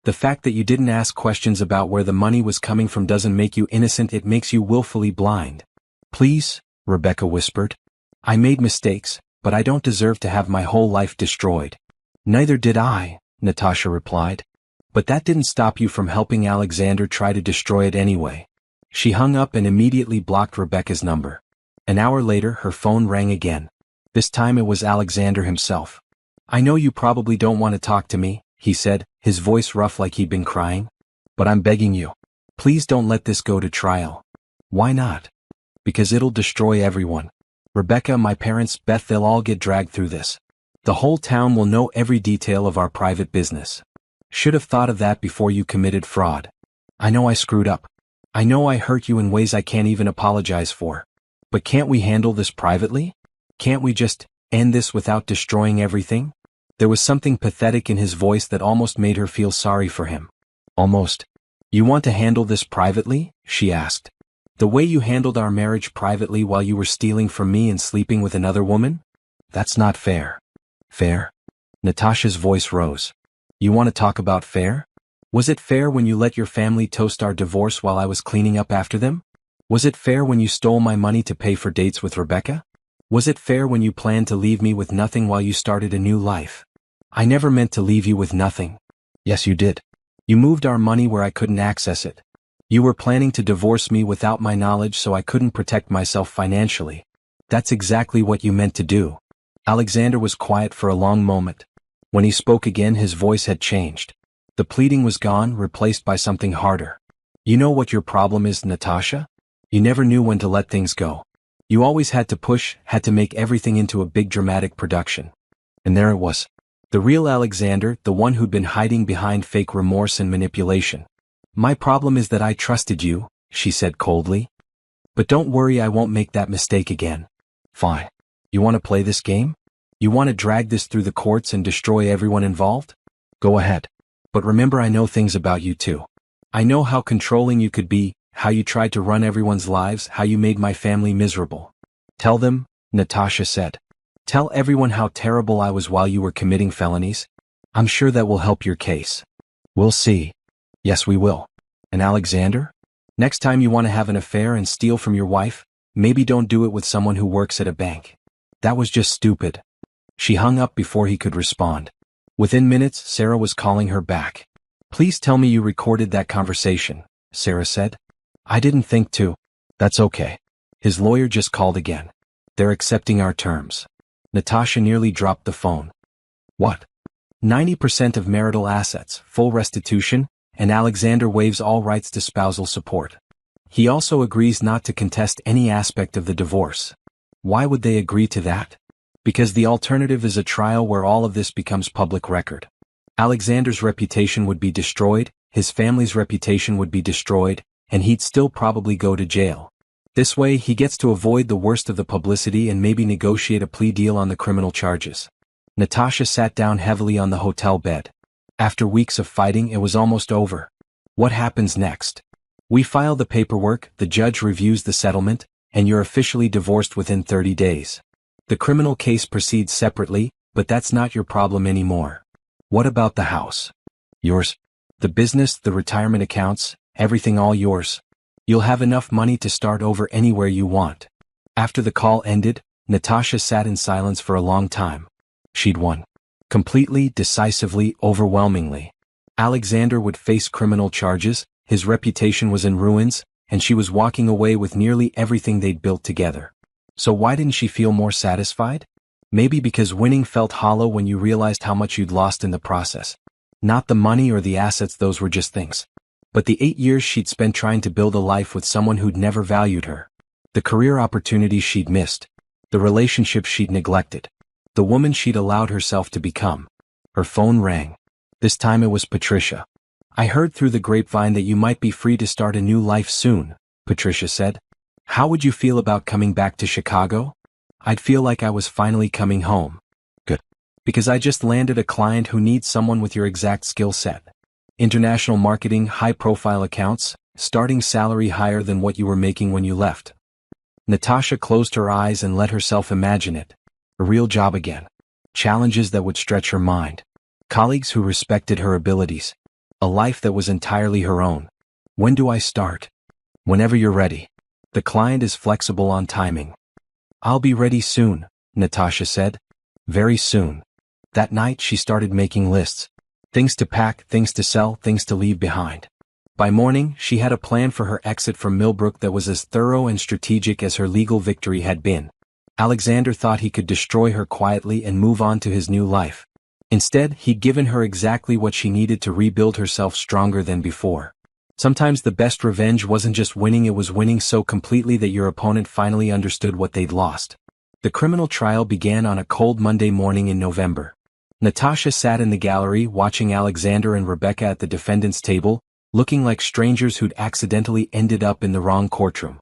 The fact that you didn't ask questions about where the money was coming from doesn't make you innocent, it makes you willfully blind. Please, Rebecca whispered. I made mistakes, but I don't deserve to have my whole life destroyed. Neither did I, Natasha replied. But that didn't stop you from helping Alexander try to destroy it anyway. She hung up and immediately blocked Rebecca's number. An hour later, her phone rang again. This time it was Alexander himself. I know you probably don't want to talk to me, he said, his voice rough like he'd been crying. But I'm begging you. Please don't let this go to trial. Why not? Because it'll destroy everyone. Rebecca, my parents, Beth, they'll all get dragged through this. The whole town will know every detail of our private business. Should have thought of that before you committed fraud. I know I screwed up. I know I hurt you in ways I can't even apologize for. But can't we handle this privately? Can't we just end this without destroying everything? There was something pathetic in his voice that almost made her feel sorry for him. Almost. You want to handle this privately? She asked. The way you handled our marriage privately while you were stealing from me and sleeping with another woman? That's not fair. Fair? Natasha's voice rose. You want to talk about fair? Was it fair when you let your family toast our divorce while I was cleaning up after them? Was it fair when you stole my money to pay for dates with Rebecca? Was it fair when you planned to leave me with nothing while you started a new life? I never meant to leave you with nothing. Yes, you did. You moved our money where I couldn't access it. You were planning to divorce me without my knowledge so I couldn't protect myself financially. That's exactly what you meant to do. Alexander was quiet for a long moment. When he spoke again, his voice had changed. The pleading was gone, replaced by something harder. You know what your problem is, Natasha? You never knew when to let things go. You always had to push, had to make everything into a big dramatic production. And there it was. The real Alexander, the one who'd been hiding behind fake remorse and manipulation. My problem is that I trusted you, she said coldly. But don't worry, I won't make that mistake again. Fine. You want to play this game? You want to drag this through the courts and destroy everyone involved? Go ahead. But remember, I know things about you too. I know how controlling you could be, how you tried to run everyone's lives, how you made my family miserable. Tell them, Natasha said. Tell everyone how terrible I was while you were committing felonies. I'm sure that will help your case. We'll see. Yes, we will. And Alexander? Next time you want to have an affair and steal from your wife, maybe don't do it with someone who works at a bank. That was just stupid. She hung up before he could respond. Within minutes, Sarah was calling her back. Please tell me you recorded that conversation, Sarah said. I didn't think to. That's okay. His lawyer just called again. They're accepting our terms. Natasha nearly dropped the phone. What? 90% of marital assets, full restitution, and Alexander waives all rights to spousal support. He also agrees not to contest any aspect of the divorce. Why would they agree to that? Because the alternative is a trial where all of this becomes public record. Alexander's reputation would be destroyed, his family's reputation would be destroyed, and he'd still probably go to jail. This way, he gets to avoid the worst of the publicity and maybe negotiate a plea deal on the criminal charges. Natasha sat down heavily on the hotel bed. After weeks of fighting, it was almost over. What happens next? We file the paperwork, the judge reviews the settlement, and you're officially divorced within 30 days. The criminal case proceeds separately, but that's not your problem anymore. What about the house? Yours. The business, the retirement accounts, everything all yours. You'll have enough money to start over anywhere you want. After the call ended, Natasha sat in silence for a long time. She'd won. Completely, decisively, overwhelmingly. Alexander would face criminal charges, his reputation was in ruins, and she was walking away with nearly everything they'd built together. So why didn't she feel more satisfied? Maybe because winning felt hollow when you realized how much you'd lost in the process. Not the money or the assets, those were just things. But the 8 years she'd spent trying to build a life with someone who'd never valued her. The career opportunities she'd missed. The relationships she'd neglected. The woman she'd allowed herself to become. Her phone rang. This time it was Patricia. "I heard through the grapevine that you might be free to start a new life soon," Patricia said. "How would you feel about coming back to Chicago?" "I'd feel like I was finally coming home." "Good. Because I just landed a client who needs someone with your exact skill set. International marketing, high-profile accounts, starting salary higher than what you were making when you left." Natasha closed her eyes and let herself imagine it. A real job again. Challenges that would stretch her mind. Colleagues who respected her abilities. A life that was entirely her own. "When do I start?" "Whenever you're ready. The client is flexible on timing." "I'll be ready soon," Natasha said. Very soon. That night she started making lists. Things to pack, things to sell, things to leave behind. By morning, she had a plan for her exit from Millbrook that was as thorough and strategic as her legal victory had been. Alexander thought he could destroy her quietly and move on to his new life. Instead, he'd given her exactly what she needed to rebuild herself stronger than before. Sometimes the best revenge wasn't just winning, it was winning so completely that your opponent finally understood what they'd lost. The criminal trial began on a cold Monday morning in November. Natasha sat in the gallery watching Alexander and Rebecca at the defendant's table, looking like strangers who'd accidentally ended up in the wrong courtroom.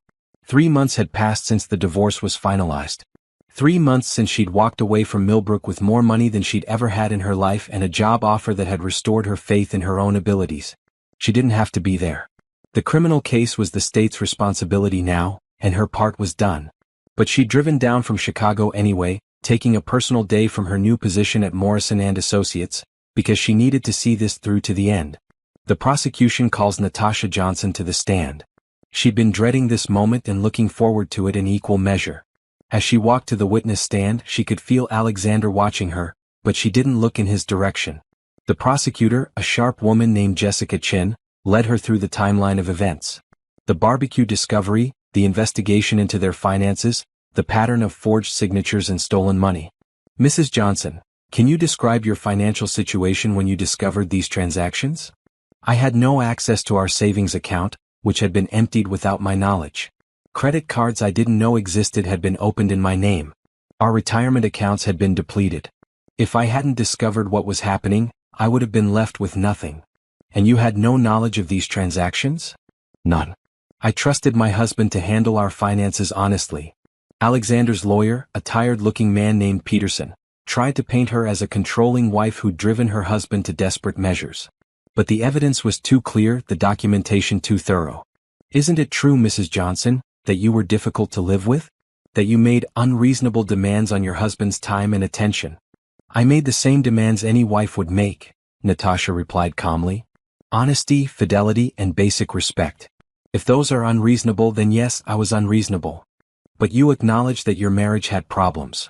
3 months had passed since the divorce was finalized. 3 months since she'd walked away from Millbrook with more money than she'd ever had in her life and a job offer that had restored her faith in her own abilities. She didn't have to be there. The criminal case was the state's responsibility now, and her part was done. But she'd driven down from Chicago anyway, taking a personal day from her new position at Morrison & Associates, because she needed to see this through to the end. The prosecution calls Natasha Johnson to the stand. She'd been dreading this moment and looking forward to it in equal measure. As she walked to the witness stand, she could feel Alexander watching her, but she didn't look in his direction. The prosecutor, a sharp woman named Jessica Chin, led her through the timeline of events. The barbecue discovery, the investigation into their finances, the pattern of forged signatures and stolen money. "Mrs. Johnson, can you describe your financial situation when you discovered these transactions?" "I had no access to our savings account, which had been emptied without my knowledge. Credit cards I didn't know existed had been opened in my name. Our retirement accounts had been depleted. If I hadn't discovered what was happening, I would have been left with nothing." "And you had no knowledge of these transactions?" "None. I trusted my husband to handle our finances honestly." Alexander's lawyer, a tired-looking man named Peterson, tried to paint her as a controlling wife who'd driven her husband to desperate measures. But the evidence was too clear, the documentation too thorough. "Isn't it true, Mrs. Johnson, that you were difficult to live with? That you made unreasonable demands on your husband's time and attention?" "I made the same demands any wife would make," Natasha replied calmly. "Honesty, fidelity, and basic respect. If those are unreasonable, then yes, I was unreasonable. But you acknowledge that your marriage had problems.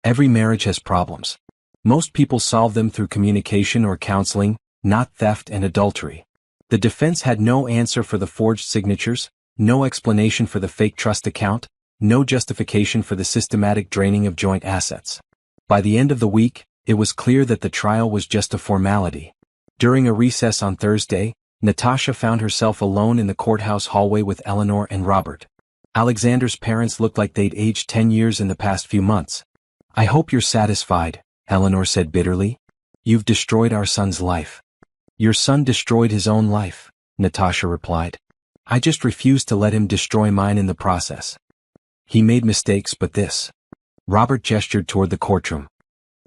Every marriage has problems. Most people solve them through communication or counseling, not theft and adultery." The defense had no answer for the forged signatures, no explanation for the fake trust account, no justification for the systematic draining of joint assets. By the end of the week, it was clear that the trial was just a formality. During a recess on Thursday, Natasha found herself alone in the courthouse hallway with Eleanor and Robert. Alexander's parents looked like they'd aged 10 years in the past few months. "I hope you're satisfied," Eleanor said bitterly. "You've destroyed our son's life." "Your son destroyed his own life," Natasha replied. "I just refused to let him destroy mine in the process. He made mistakes, but this." Robert gestured toward the courtroom.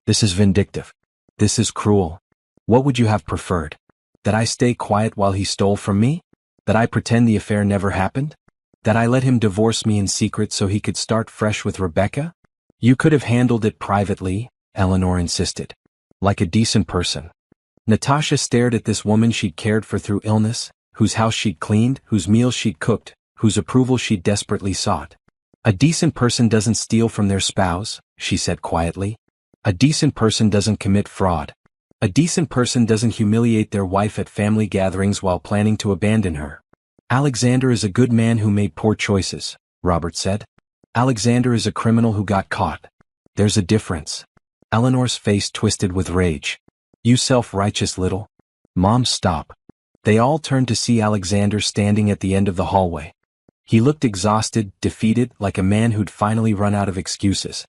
"This is vindictive. This is cruel. What would you have preferred? That I stay quiet while he stole from me? That I pretend the affair never happened? That I let him divorce me in secret so he could start fresh with Rebecca?" "You could have handled it privately," Eleanor insisted. "Like a decent person." Natasha stared at this woman she'd cared for through illness, whose house she'd cleaned, whose meals she'd cooked, whose approval she'd desperately sought. "A decent person doesn't steal from their spouse," she said quietly. "A decent person doesn't commit fraud. A decent person doesn't humiliate their wife at family gatherings while planning to abandon her." "Alexander is a good man who made poor choices," Robert said. "Alexander is a criminal who got caught. There's a difference." Eleanor's face twisted with rage. "You self-righteous little..." "Mom, stop." They all turned to see Alexander standing at the end of the hallway. He looked exhausted, defeated, like a man who'd finally run out of excuses.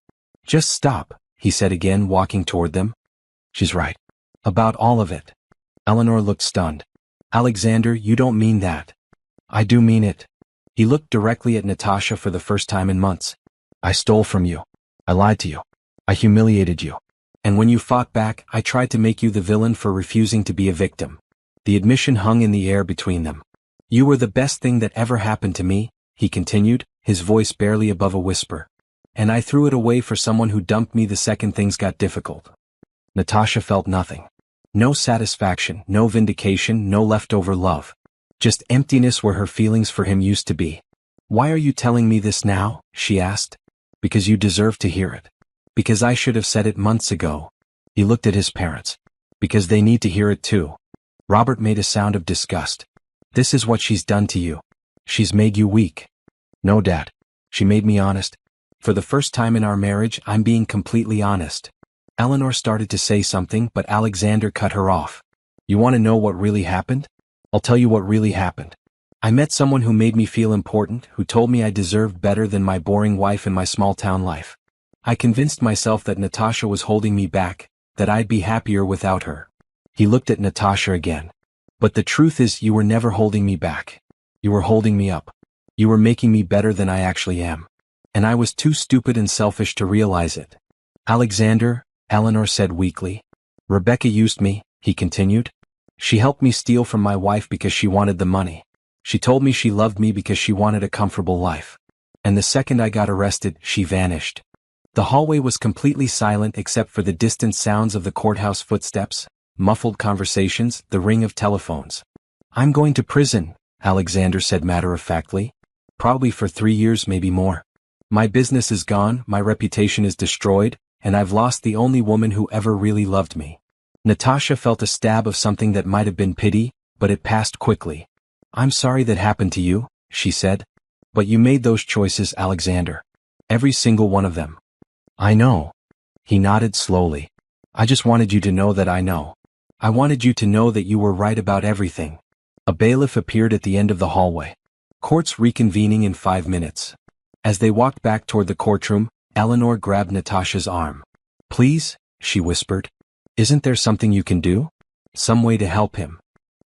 "Just stop," he said again, walking toward them. "She's right. About all of it." Eleanor looked stunned. "Alexander, you don't mean that." "I do mean it." He looked directly at Natasha for the first time in months. "I stole from you. I lied to you. I humiliated you. And when you fought back, I tried to make you the villain for refusing to be a victim." The admission hung in the air between them. "You were the best thing that ever happened to me," he continued, his voice barely above a whisper. "And I threw it away for someone who dumped me the second things got difficult." Natasha felt nothing. No satisfaction, no vindication, no leftover love. Just emptiness where her feelings for him used to be. "Why are you telling me this now?" she asked. "Because you deserve to hear it. Because I should have said it months ago." He looked at his parents. "Because they need to hear it too." Robert made a sound of disgust. "This is what she's done to you. She's made you weak." "No, Dad. She made me honest. For the first time in our marriage, I'm being completely honest." Eleanor started to say something, but Alexander cut her off. "You want to know what really happened? I'll tell you what really happened. I met someone who made me feel important, who told me I deserved better than my boring wife and my small-town life. I convinced myself that Natasha was holding me back, that I'd be happier without her." He looked at Natasha again. "But the truth is, you were never holding me back. You were holding me up. You were making me better than I actually am. And I was too stupid and selfish to realize it." "Alexander," Eleanor said weakly. "Rebecca used me," he continued. "She helped me steal from my wife because she wanted the money. She told me she loved me because she wanted a comfortable life. And the second I got arrested, she vanished." The hallway was completely silent except for the distant sounds of the courthouse footsteps, muffled conversations, the ring of telephones. "I'm going to prison," Alexander said matter-of-factly. "Probably for 3 years, maybe more. My business is gone, my reputation is destroyed, and I've lost the only woman who ever really loved me." Natasha felt a stab of something that might have been pity, but it passed quickly. "I'm sorry that happened to you," she said. "But you made those choices, Alexander. Every single one of them." "I know." He nodded slowly. "I just wanted you to know that I know. I wanted you to know that you were right about everything." A bailiff appeared at the end of the hallway. "Court's reconvening in 5 minutes." As they walked back toward the courtroom, Eleanor grabbed Natasha's arm. "Please," she whispered. "Isn't there something you can do? Some way to help him?"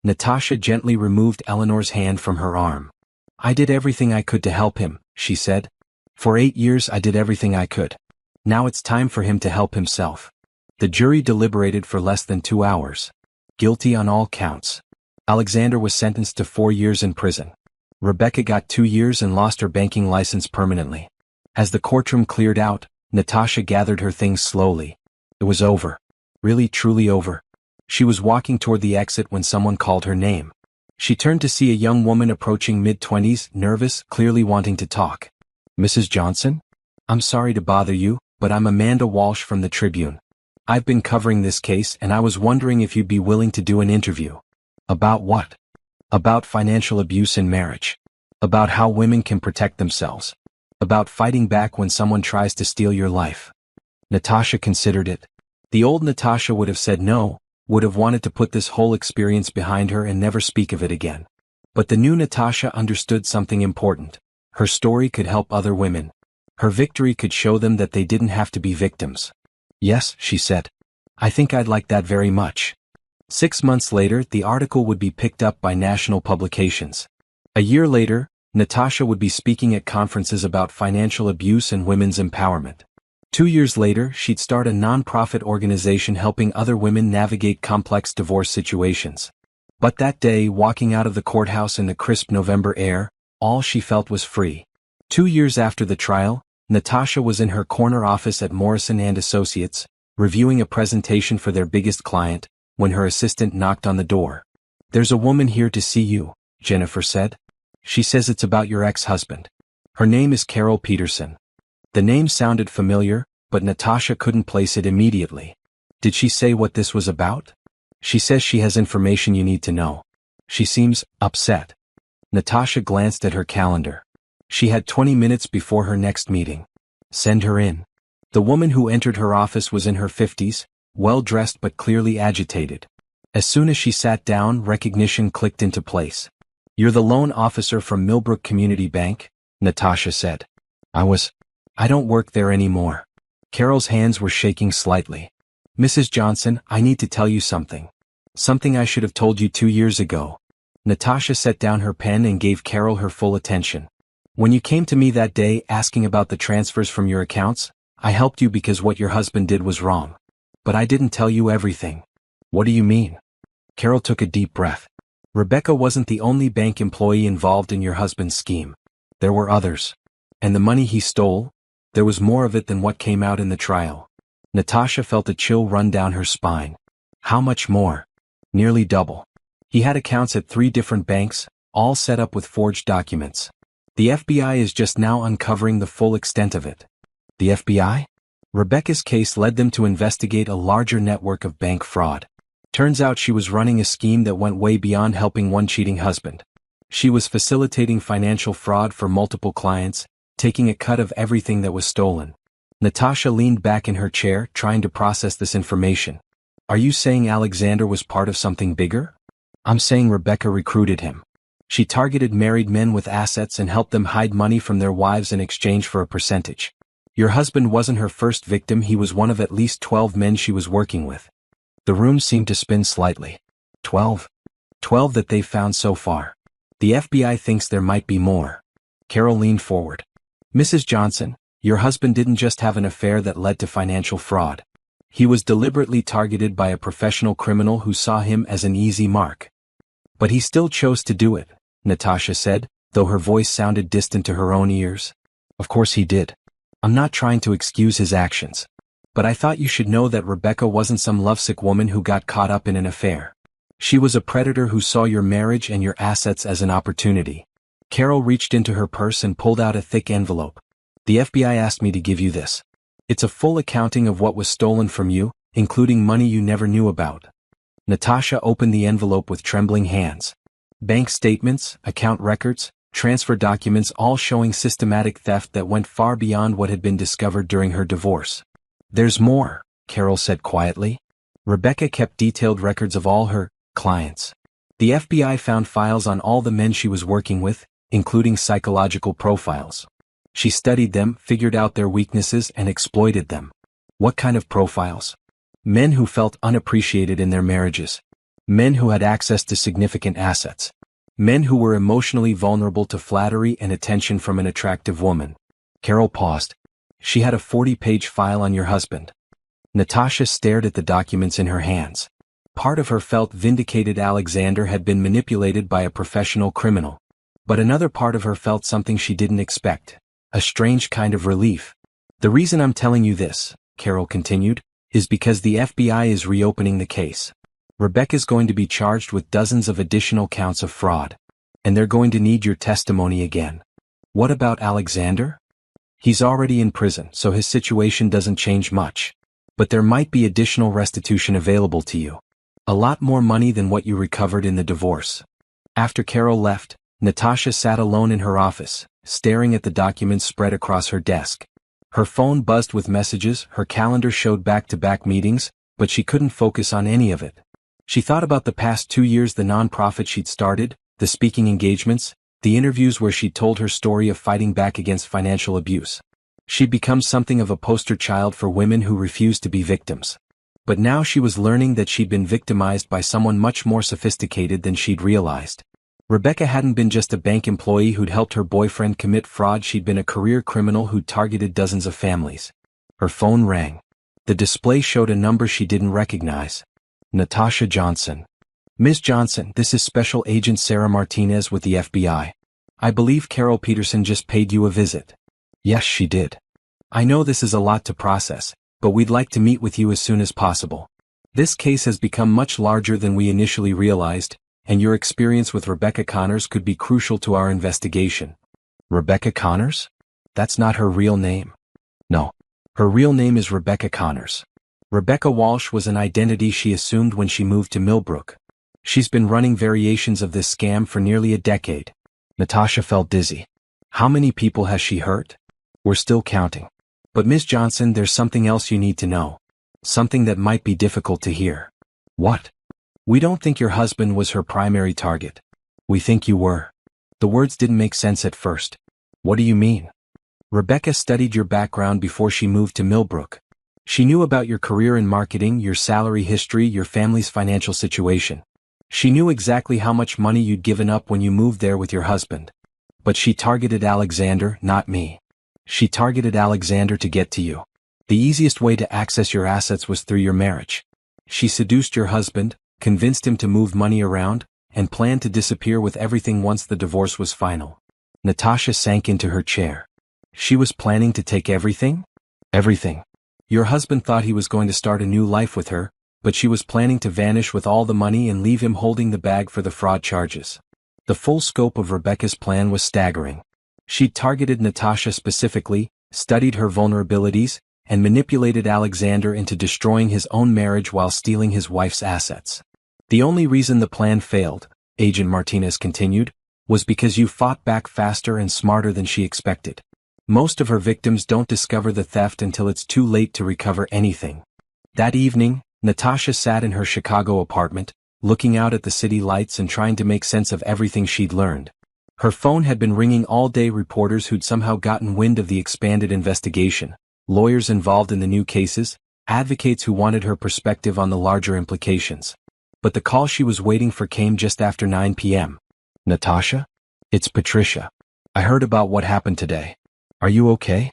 Natasha gently removed Eleanor's hand from her arm. "I did everything I could to help him," she said. "For 8 years I did everything I could. Now it's time for him to help himself." The jury deliberated for less than 2 hours. Guilty on all counts. Alexander was sentenced to 4 years in prison. Rebecca got 2 years and lost her banking license permanently. As the courtroom cleared out, Natasha gathered her things slowly. It was over. Really, truly over. She was walking toward the exit when someone called her name. She turned to see a young woman approaching mid-20s, nervous, clearly wanting to talk. "Mrs. Johnson? I'm sorry to bother you, but I'm Amanda Walsh from the Tribune. I've been covering this case and I was wondering if you'd be willing to do an interview." "About what?" "About financial abuse in marriage. About how women can protect themselves. About fighting back when someone tries to steal your life." Natasha considered it. The old Natasha would have said no, would have wanted to put this whole experience behind her and never speak of it again. But the new Natasha understood something important. Her story could help other women. Her victory could show them that they didn't have to be victims. "Yes," she said. "I think I'd like that very much." 6 months later, the article would be picked up by national publications. A year later, Natasha would be speaking at conferences about financial abuse and women's empowerment. 2 years later, she'd start a non-profit organization helping other women navigate complex divorce situations. But that day, walking out of the courthouse in the crisp November air, all she felt was free. 2 years after the trial, Natasha was in her corner office at Morrison & Associates, reviewing a presentation for their biggest client, when her assistant knocked on the door. "There's a woman here to see you," Jennifer said. "She says it's about your ex-husband. Her name is Carol Peterson." The name sounded familiar, but Natasha couldn't place it immediately. "Did she say what this was about?" "She says she has information you need to know. She seems upset." Natasha glanced at her calendar. She had 20 minutes before her next meeting. "Send her in." The woman who entered her office was in her 50s, well-dressed but clearly agitated. As soon as she sat down, recognition clicked into place. "You're the loan officer from Millbrook Community Bank?" Natasha said. I don't work there anymore." Carol's hands were shaking slightly. "Mrs. Johnson, I need to tell you something. Something I should have told you 2 years ago." Natasha set down her pen and gave Carol her full attention. "When you came to me that day asking about the transfers from your accounts, I helped you because what your husband did was wrong. But I didn't tell you everything." "What do you mean?" Carol took a deep breath. "Rebecca wasn't the only bank employee involved in your husband's scheme. There were others. And the money he stole? There was more of it than what came out in the trial." Natasha felt a chill run down her spine. "How much more?" "Nearly double. He had accounts at 3 different banks, all set up with forged documents. The FBI is just now uncovering the full extent of it." "The FBI?" "Rebecca's case led them to investigate a larger network of bank fraud. Turns out she was running a scheme that went way beyond helping one cheating husband. She was facilitating financial fraud for multiple clients, taking a cut of everything that was stolen." Natasha leaned back in her chair, trying to process this information. "Are you saying Alexander was part of something bigger?" "I'm saying Rebecca recruited him. She targeted married men with assets and helped them hide money from their wives in exchange for a percentage. Your husband wasn't her first victim, he was one of at least 12 men she was working with." The room seemed to spin slightly. 12? 12 that they've found so far. The FBI thinks there might be more. Carol leaned forward. "Mrs. Johnson, your husband didn't just have an affair that led to financial fraud. He was deliberately targeted by a professional criminal who saw him as an easy mark. But he still chose to do it," Natasha said, though her voice sounded distant to her own ears. "Of course he did. I'm not trying to excuse his actions. But I thought you should know that Rebecca wasn't some lovesick woman who got caught up in an affair. She was a predator who saw your marriage and your assets as an opportunity." Carol reached into her purse and pulled out a thick envelope. "The FBI asked me to give you this. It's a full accounting of what was stolen from you, including money you never knew about." Natasha opened the envelope with trembling hands. Bank statements, account records, transfer documents, all showing systematic theft that went far beyond what had been discovered during her divorce. "There's more," Carol said quietly. "Rebecca kept detailed records of all her clients. The FBI found files on all the men she was working with, including psychological profiles. She studied them, figured out their weaknesses, and exploited them." "What kind of profiles?" "Men who felt unappreciated in their marriages. Men who had access to significant assets. Men who were emotionally vulnerable to flattery and attention from an attractive woman." Carol paused. "She had a 40-page file on your husband." Natasha stared at the documents in her hands. Part of her felt vindicated. Alexander had been manipulated by a professional criminal. But another part of her felt something she didn't expect. A strange kind of relief. "The reason I'm telling you this," Carol continued, "is because the FBI is reopening the case. Rebecca's going to be charged with dozens of additional counts of fraud. And they're going to need your testimony again." "What about Alexander?" "He's already in prison, so his situation doesn't change much. But there might be additional restitution available to you. A lot more money than what you recovered in the divorce." After Carol left, Natasha sat alone in her office, staring at the documents spread across her desk. Her phone buzzed with messages, her calendar showed back-to-back meetings, but she couldn't focus on any of it. She thought about the past 2 years, the nonprofit she'd started, the speaking engagements, the interviews where she'd told her story of fighting back against financial abuse. She'd become something of a poster child for women who refused to be victims. But now she was learning that she'd been victimized by someone much more sophisticated than she'd realized. Rebecca hadn't been just a bank employee who'd helped her boyfriend commit fraud, she'd been a career criminal who'd targeted dozens of families. Her phone rang. The display showed a number she didn't recognize. Natasha Johnson. "Ms. Johnson, this is Special Agent Sarah Martinez with the FBI. I believe Carol Peterson just paid you a visit." "Yes, she did. I know this is a lot to process, but we'd like to meet with you as soon as possible. This case has become much larger than we initially realized, and your experience with Rebecca Connors could be crucial to our investigation." "Rebecca Connors? That's not her real name." "No. Her real name is Rebecca Connors. Rebecca Walsh was an identity she assumed when she moved to Millbrook. She's been running variations of this scam for nearly a decade." Natasha felt dizzy. "How many people has she hurt?" "We're still counting. But Ms. Johnson, there's something else you need to know. Something that might be difficult to hear." "What?" We don't think your husband was her primary target. We think you were. The words didn't make sense at first. What do you mean? Rebecca studied your background before she moved to Millbrook. She knew about your career in marketing, your salary history, your family's financial situation. She knew exactly how much money you'd given up when you moved there with your husband. But she targeted Alexander, not me. She targeted Alexander to get to you. The easiest way to access your assets was through your marriage. She seduced your husband, convinced him to move money around, and planned to disappear with everything once the divorce was final. Natasha sank into her chair. She was planning to take everything? Everything. Your husband thought he was going to start a new life with her, but she was planning to vanish with all the money and leave him holding the bag for the fraud charges. The full scope of Rebecca's plan was staggering. She'd targeted Natasha specifically, studied her vulnerabilities, and manipulated Alexander into destroying his own marriage while stealing his wife's assets. The only reason the plan failed, Agent Martinez continued, was because you fought back faster and smarter than she expected. Most of her victims don't discover the theft until it's too late to recover anything. That evening, Natasha sat in her Chicago apartment, looking out at the city lights and trying to make sense of everything she'd learned. Her phone had been ringing all day. Reporters who'd somehow gotten wind of the expanded investigation, lawyers involved in the new cases, advocates who wanted her perspective on the larger implications. But the call she was waiting for came just after 9 p.m. Natasha? It's Patricia. I heard about what happened today. Are you okay?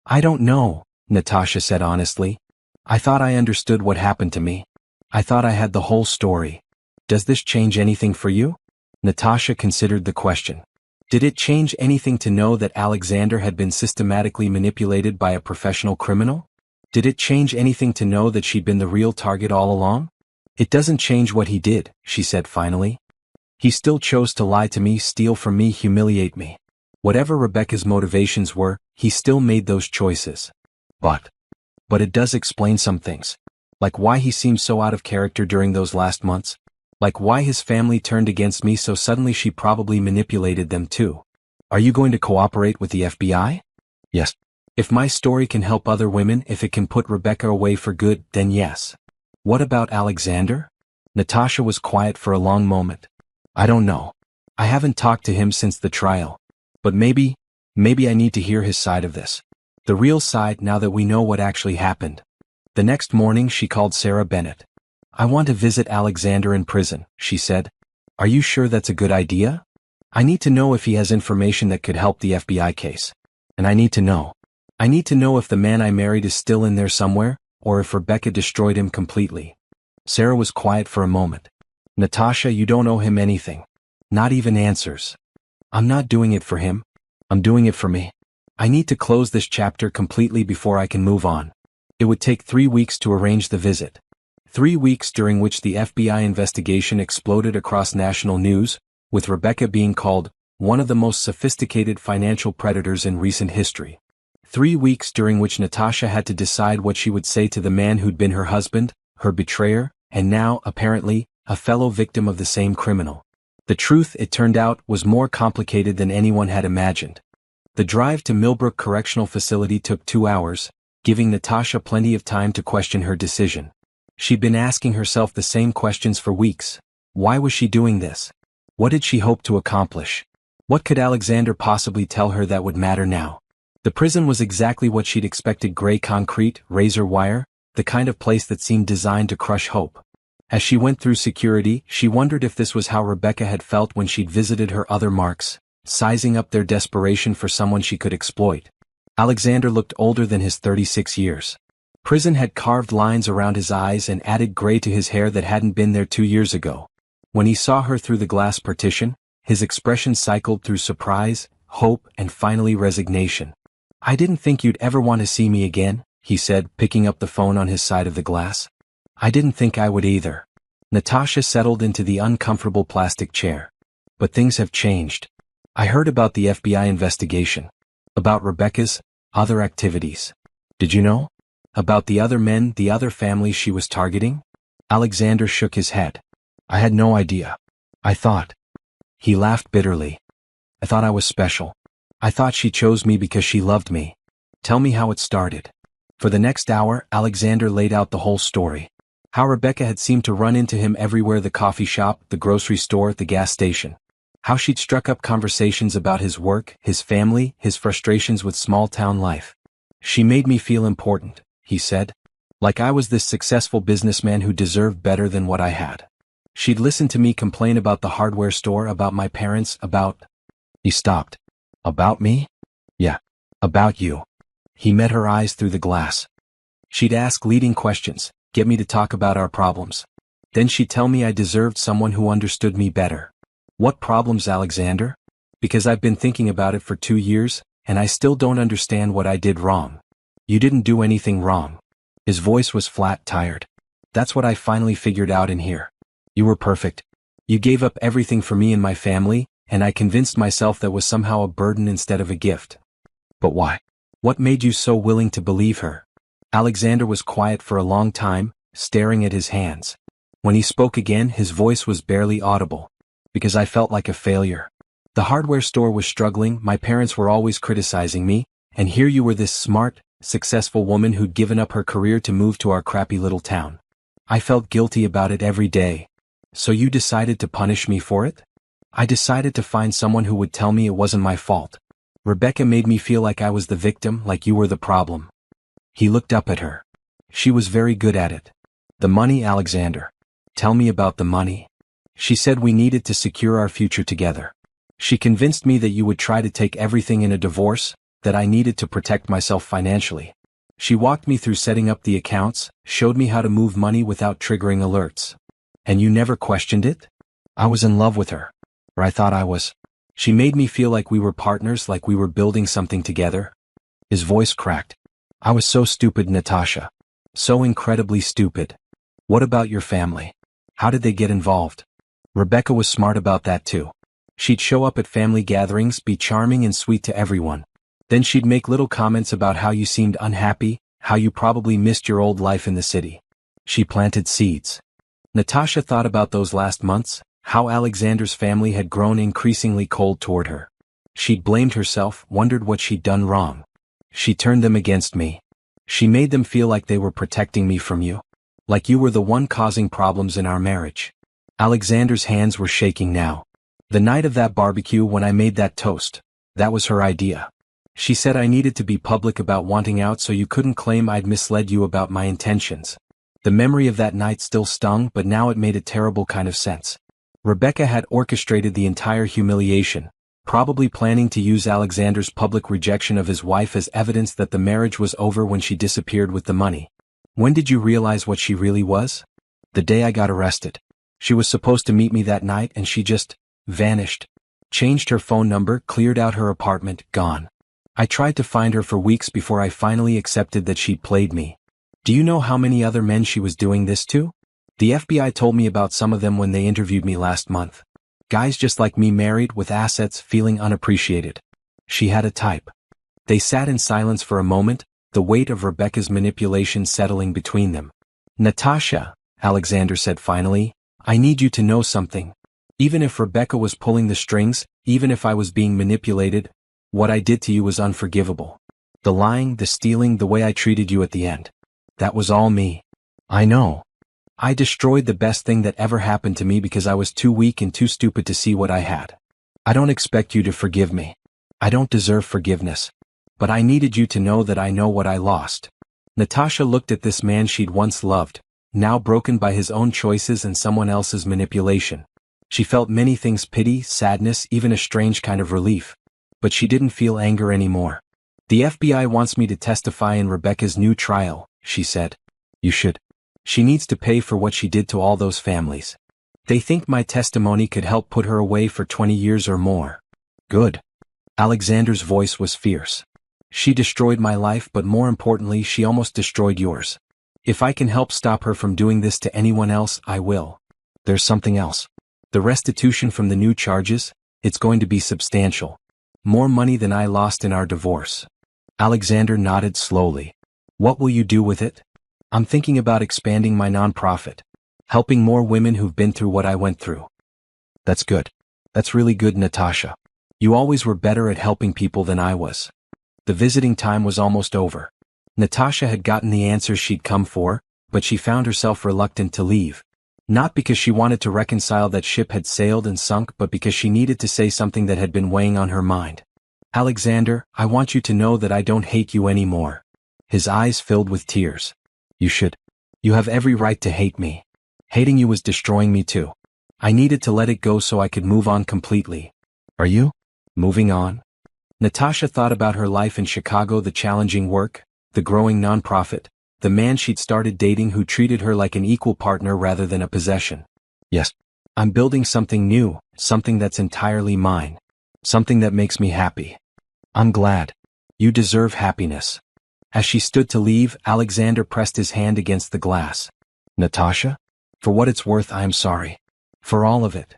I don't know, Natasha said honestly. I thought I understood what happened to me. I thought I had the whole story. Does this change anything for you? Natasha considered the question. Did it change anything to know that Alexander had been systematically manipulated by a professional criminal? Did it change anything to know that she'd been the real target all along? It doesn't change what he did, she said finally. He still chose to lie to me, steal from me, humiliate me. Whatever Rebecca's motivations were, he still made those choices. But it does explain some things. Like why he seemed so out of character during those last months. Like why his family turned against me so suddenly. She probably manipulated them too. Are you going to cooperate with the FBI? Yes. If my story can help other women, if it can put Rebecca away for good, then yes. What about Alexander? Natasha was quiet for a long moment. I don't know. I haven't talked to him since the trial. But maybe I need to hear his side of this. The real side, now that we know what actually happened. The next morning she called Sarah Bennett. I want to visit Alexander in prison, she said. Are you sure that's a good idea? I need to know if he has information that could help the FBI case. And I need to know if the man I married is still in there somewhere, or if Rebecca destroyed him completely. Sarah was quiet for a moment. Natasha, you don't owe him anything. Not even answers. I'm not doing it for him. I'm doing it for me. I need to close this chapter completely before I can move on. It would take 3 weeks to arrange the visit. 3 weeks during which the FBI investigation exploded across national news, with Rebecca being called one of the most sophisticated financial predators in recent history. 3 weeks during which Natasha had to decide what she would say to the man who'd been her husband, her betrayer, and now, apparently, a fellow victim of the same criminal. The truth, it turned out, was more complicated than anyone had imagined. The drive to Millbrook Correctional Facility took 2 hours, giving Natasha plenty of time to question her decision. She'd been asking herself the same questions for weeks. Why was she doing this? What did she hope to accomplish? What could Alexander possibly tell her that would matter now? The prison was exactly what she'd expected: gray concrete, razor wire, the kind of place that seemed designed to crush hope. As she went through security, she wondered if this was how Rebecca had felt when she'd visited her other marks, sizing up their desperation for someone she could exploit. Alexander looked older than his 36 years. Prison had carved lines around his eyes and added gray to his hair that hadn't been there 2 years ago. When he saw her through the glass partition, his expression cycled through surprise, hope, and finally resignation. I didn't think you'd ever want to see me again, he said, picking up the phone on his side of the glass. I didn't think I would either. Natasha settled into the uncomfortable plastic chair. But things have changed. I heard about the FBI investigation. About Rebecca's other activities. Did you know? About the other men, the other families she was targeting? Alexander shook his head. I had no idea. I thought. He laughed bitterly. I thought I was special. I thought she chose me because she loved me. Tell me how it started. For the next hour, Alexander laid out the whole story. How Rebecca had seemed to run into him everywhere: the coffee shop, the grocery store, the gas station. How she'd struck up conversations about his work, his family, his frustrations with small-town life. She made me feel important, he said. Like I was this successful businessman who deserved better than what I had. She'd listen to me complain about the hardware store, about my parents, about... He stopped. About me? Yeah. About you. He met her eyes through the glass. She'd ask leading questions, get me to talk about our problems. Then she'd tell me I deserved someone who understood me better. What problems, Alexander? Because I've been thinking about it for 2 years, and I still don't understand what I did wrong. You didn't do anything wrong. His voice was flat, tired. That's what I finally figured out in here. You were perfect. You gave up everything for me and my family, and I convinced myself that was somehow a burden instead of a gift. But why? What made you so willing to believe her? Alexander was quiet for a long time, staring at his hands. When he spoke again, his voice was barely audible. Because I felt like a failure. The hardware store was struggling, my parents were always criticizing me, and here you were, this smart, successful woman who'd given up her career to move to our crappy little town. I felt guilty about it every day. So you decided to punish me for it? I decided to find someone who would tell me it wasn't my fault. Rebecca made me feel like I was the victim, like you were the problem. He looked up at her. She was very good at it. The money, Alexander. Tell me about the money. She said we needed to secure our future together. She convinced me that you would try to take everything in a divorce, that I needed to protect myself financially. She walked me through setting up the accounts, showed me how to move money without triggering alerts. And you never questioned it? I was in love with her. Or I thought I was. She made me feel like we were partners, like we were building something together. His voice cracked. I was so stupid, Natasha. So incredibly stupid. What about your family? How did they get involved? Rebecca was smart about that too. She'd show up at family gatherings, be charming and sweet to everyone. Then she'd make little comments about how you seemed unhappy, how you probably missed your old life in the city. She planted seeds. Natasha thought about those last months, how Alexander's family had grown increasingly cold toward her. She'd blamed herself, wondered what she'd done wrong. She turned them against me. She made them feel like they were protecting me from you. Like you were the one causing problems in our marriage. Alexander's hands were shaking now. The night of that barbecue when I made that toast, that was her idea. She said I needed to be public about wanting out so you couldn't claim I'd misled you about my intentions. The memory of that night still stung, but now it made a terrible kind of sense. Rebecca had orchestrated the entire humiliation, probably planning to use Alexander's public rejection of his wife as evidence that the marriage was over when she disappeared with the money. When did you realize what she really was? The day I got arrested. She was supposed to meet me that night and she just vanished. Changed her phone number, cleared out her apartment, gone. I tried to find her for weeks before I finally accepted that she'd played me. Do you know how many other men she was doing this to? The FBI told me about some of them when they interviewed me last month. Guys just like me, married, with assets, feeling unappreciated. She had a type. They sat in silence for a moment, the weight of Rebecca's manipulation settling between them. Natasha, Alexander said finally, I need you to know something. Even if Rebecca was pulling the strings, even if I was being manipulated, what I did to you was unforgivable. The lying, the stealing, the way I treated you at the end. That was all me. I know. I destroyed the best thing that ever happened to me because I was too weak and too stupid to see what I had. I don't expect you to forgive me. I don't deserve forgiveness. But I needed you to know that I know what I lost. Natasha looked at this man she'd once loved, now broken by his own choices and someone else's manipulation. She felt many things: pity, sadness, even a strange kind of relief. But she didn't feel anger anymore. The FBI wants me to testify in Rebecca's new trial, she said. You should. She needs to pay for what she did to all those families. They think my testimony could help put her away for 20 years or more. Good. Alexander's voice was fierce. She destroyed my life, but more importantly, she almost destroyed yours. If I can help stop her from doing this to anyone else, I will. There's something else. The restitution from the new charges, it's going to be substantial. More money than I lost in our divorce. Alexander nodded slowly. What will you do with it? I'm thinking about expanding my nonprofit. Helping more women who've been through what I went through. That's good. That's really good, Natasha. You always were better at helping people than I was. The visiting time was almost over. Natasha had gotten the answers she'd come for, but she found herself reluctant to leave. Not because she wanted to reconcile that ship had sailed and sunk, but because she needed to say something that had been weighing on her mind. "Alexander, I want you to know that I don't hate you anymore." His eyes filled with tears. "You should. You have every right to hate me. Hating you was destroying me too. I needed to let it go so I could move on completely." "Are you moving on?" Natasha thought about her life in Chicago, the challenging work, the growing nonprofit, the man she'd started dating who treated her like an equal partner rather than a possession. "Yes. I'm building something new, something that's entirely mine. Something that makes me happy." "I'm glad. You deserve happiness." As she stood to leave, Alexander pressed his hand against the glass. "Natasha? For what it's worth, I am sorry. For all of it."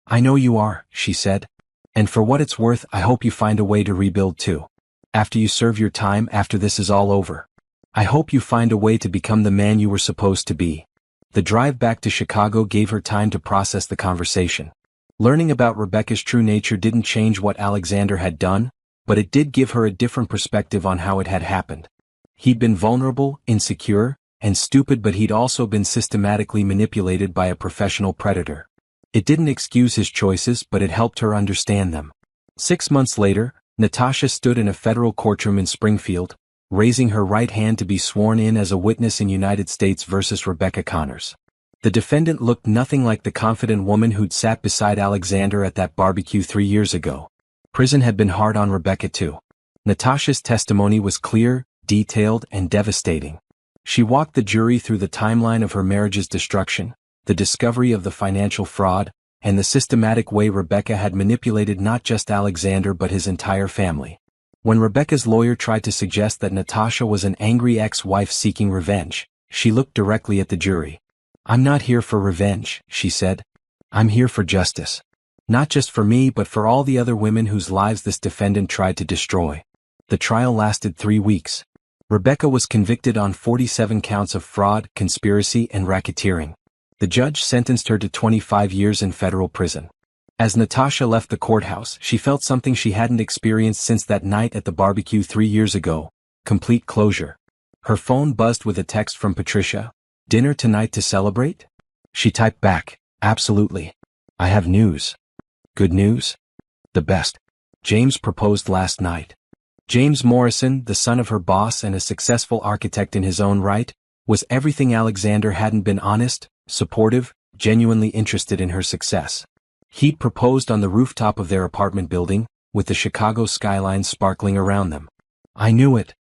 "I know you are," she said. "And for what it's worth, I hope you find a way to rebuild too. After you serve your time, after this is all over. I hope you find a way to become the man you were supposed to be." The drive back to Chicago gave her time to process the conversation. Learning about Rebecca's true nature didn't change what Alexander had done, but it did give her a different perspective on how it had happened. He'd been vulnerable, insecure, and stupid, but he'd also been systematically manipulated by a professional predator. It didn't excuse his choices, but it helped her understand them. 6 months later, Natasha stood in a federal courtroom in Springfield, raising her right hand to be sworn in as a witness in United States versus Rebecca Connors. The defendant looked nothing like the confident woman who'd sat beside Alexander at that barbecue 3 years ago. Prison had been hard on Rebecca too. Natasha's testimony was clear, detailed, and devastating. She walked the jury through the timeline of her marriage's destruction, the discovery of the financial fraud, and the systematic way Rebecca had manipulated not just Alexander but his entire family. When Rebecca's lawyer tried to suggest that Natasha was an angry ex-wife seeking revenge, she looked directly at the jury. "I'm not here for revenge," she said. "I'm here for justice. Not just for me but for all the other women whose lives this defendant tried to destroy." The trial lasted 3 weeks. Rebecca was convicted on 47 counts of fraud, conspiracy, and racketeering. The judge sentenced her to 25 years in federal prison. As Natasha left the courthouse, she felt something she hadn't experienced since that night at the barbecue 3 years ago: complete closure. Her phone buzzed with a text from Patricia. "Dinner tonight to celebrate?" She typed back, "Absolutely. I have news." "Good news?" "The best. James proposed last night." James Morrison, the son of her boss and a successful architect in his own right, was everything Alexander hadn't been: honest, supportive, genuinely interested in her success. He'd proposed on the rooftop of their apartment building, with the Chicago skyline sparkling around them. "I knew it,"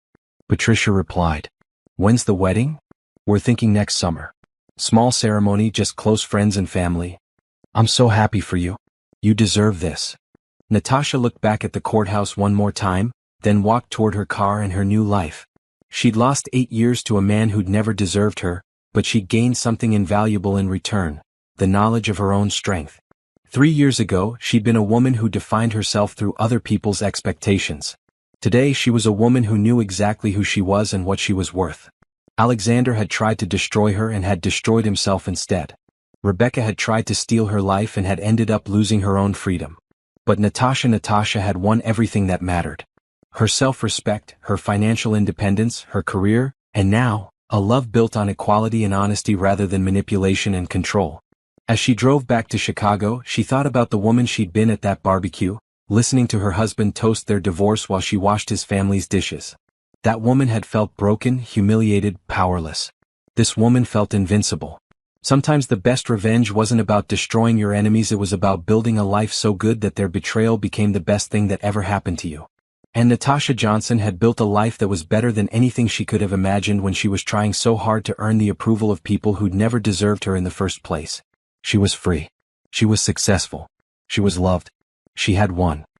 Patricia replied. "When's the wedding?" "We're thinking next summer. Small ceremony, just close friends and family." "I'm so happy for you. You deserve this." Natasha looked back at the courthouse one more time, then walked toward her car and her new life. She'd lost 8 years to a man who'd never deserved her, but she'd gained something invaluable in return: the knowledge of her own strength. 3 years ago, she'd been a woman who defined herself through other people's expectations. Today she was a woman who knew exactly who she was and what she was worth. Alexander had tried to destroy her and had destroyed himself instead. Rebecca had tried to steal her life and had ended up losing her own freedom. But Natasha had won everything that mattered: her self-respect, her financial independence, her career, and now, a love built on equality and honesty rather than manipulation and control. As she drove back to Chicago, she thought about the woman she'd been at that barbecue, listening to her husband toast their divorce while she washed his family's dishes. That woman had felt broken, humiliated, powerless. This woman felt invincible. Sometimes the best revenge wasn't about destroying your enemies, it was about building a life so good that their betrayal became the best thing that ever happened to you. And Natasha Johnson had built a life that was better than anything she could have imagined when she was trying so hard to earn the approval of people who'd never deserved her in the first place. She was free. She was successful. She was loved. She had won.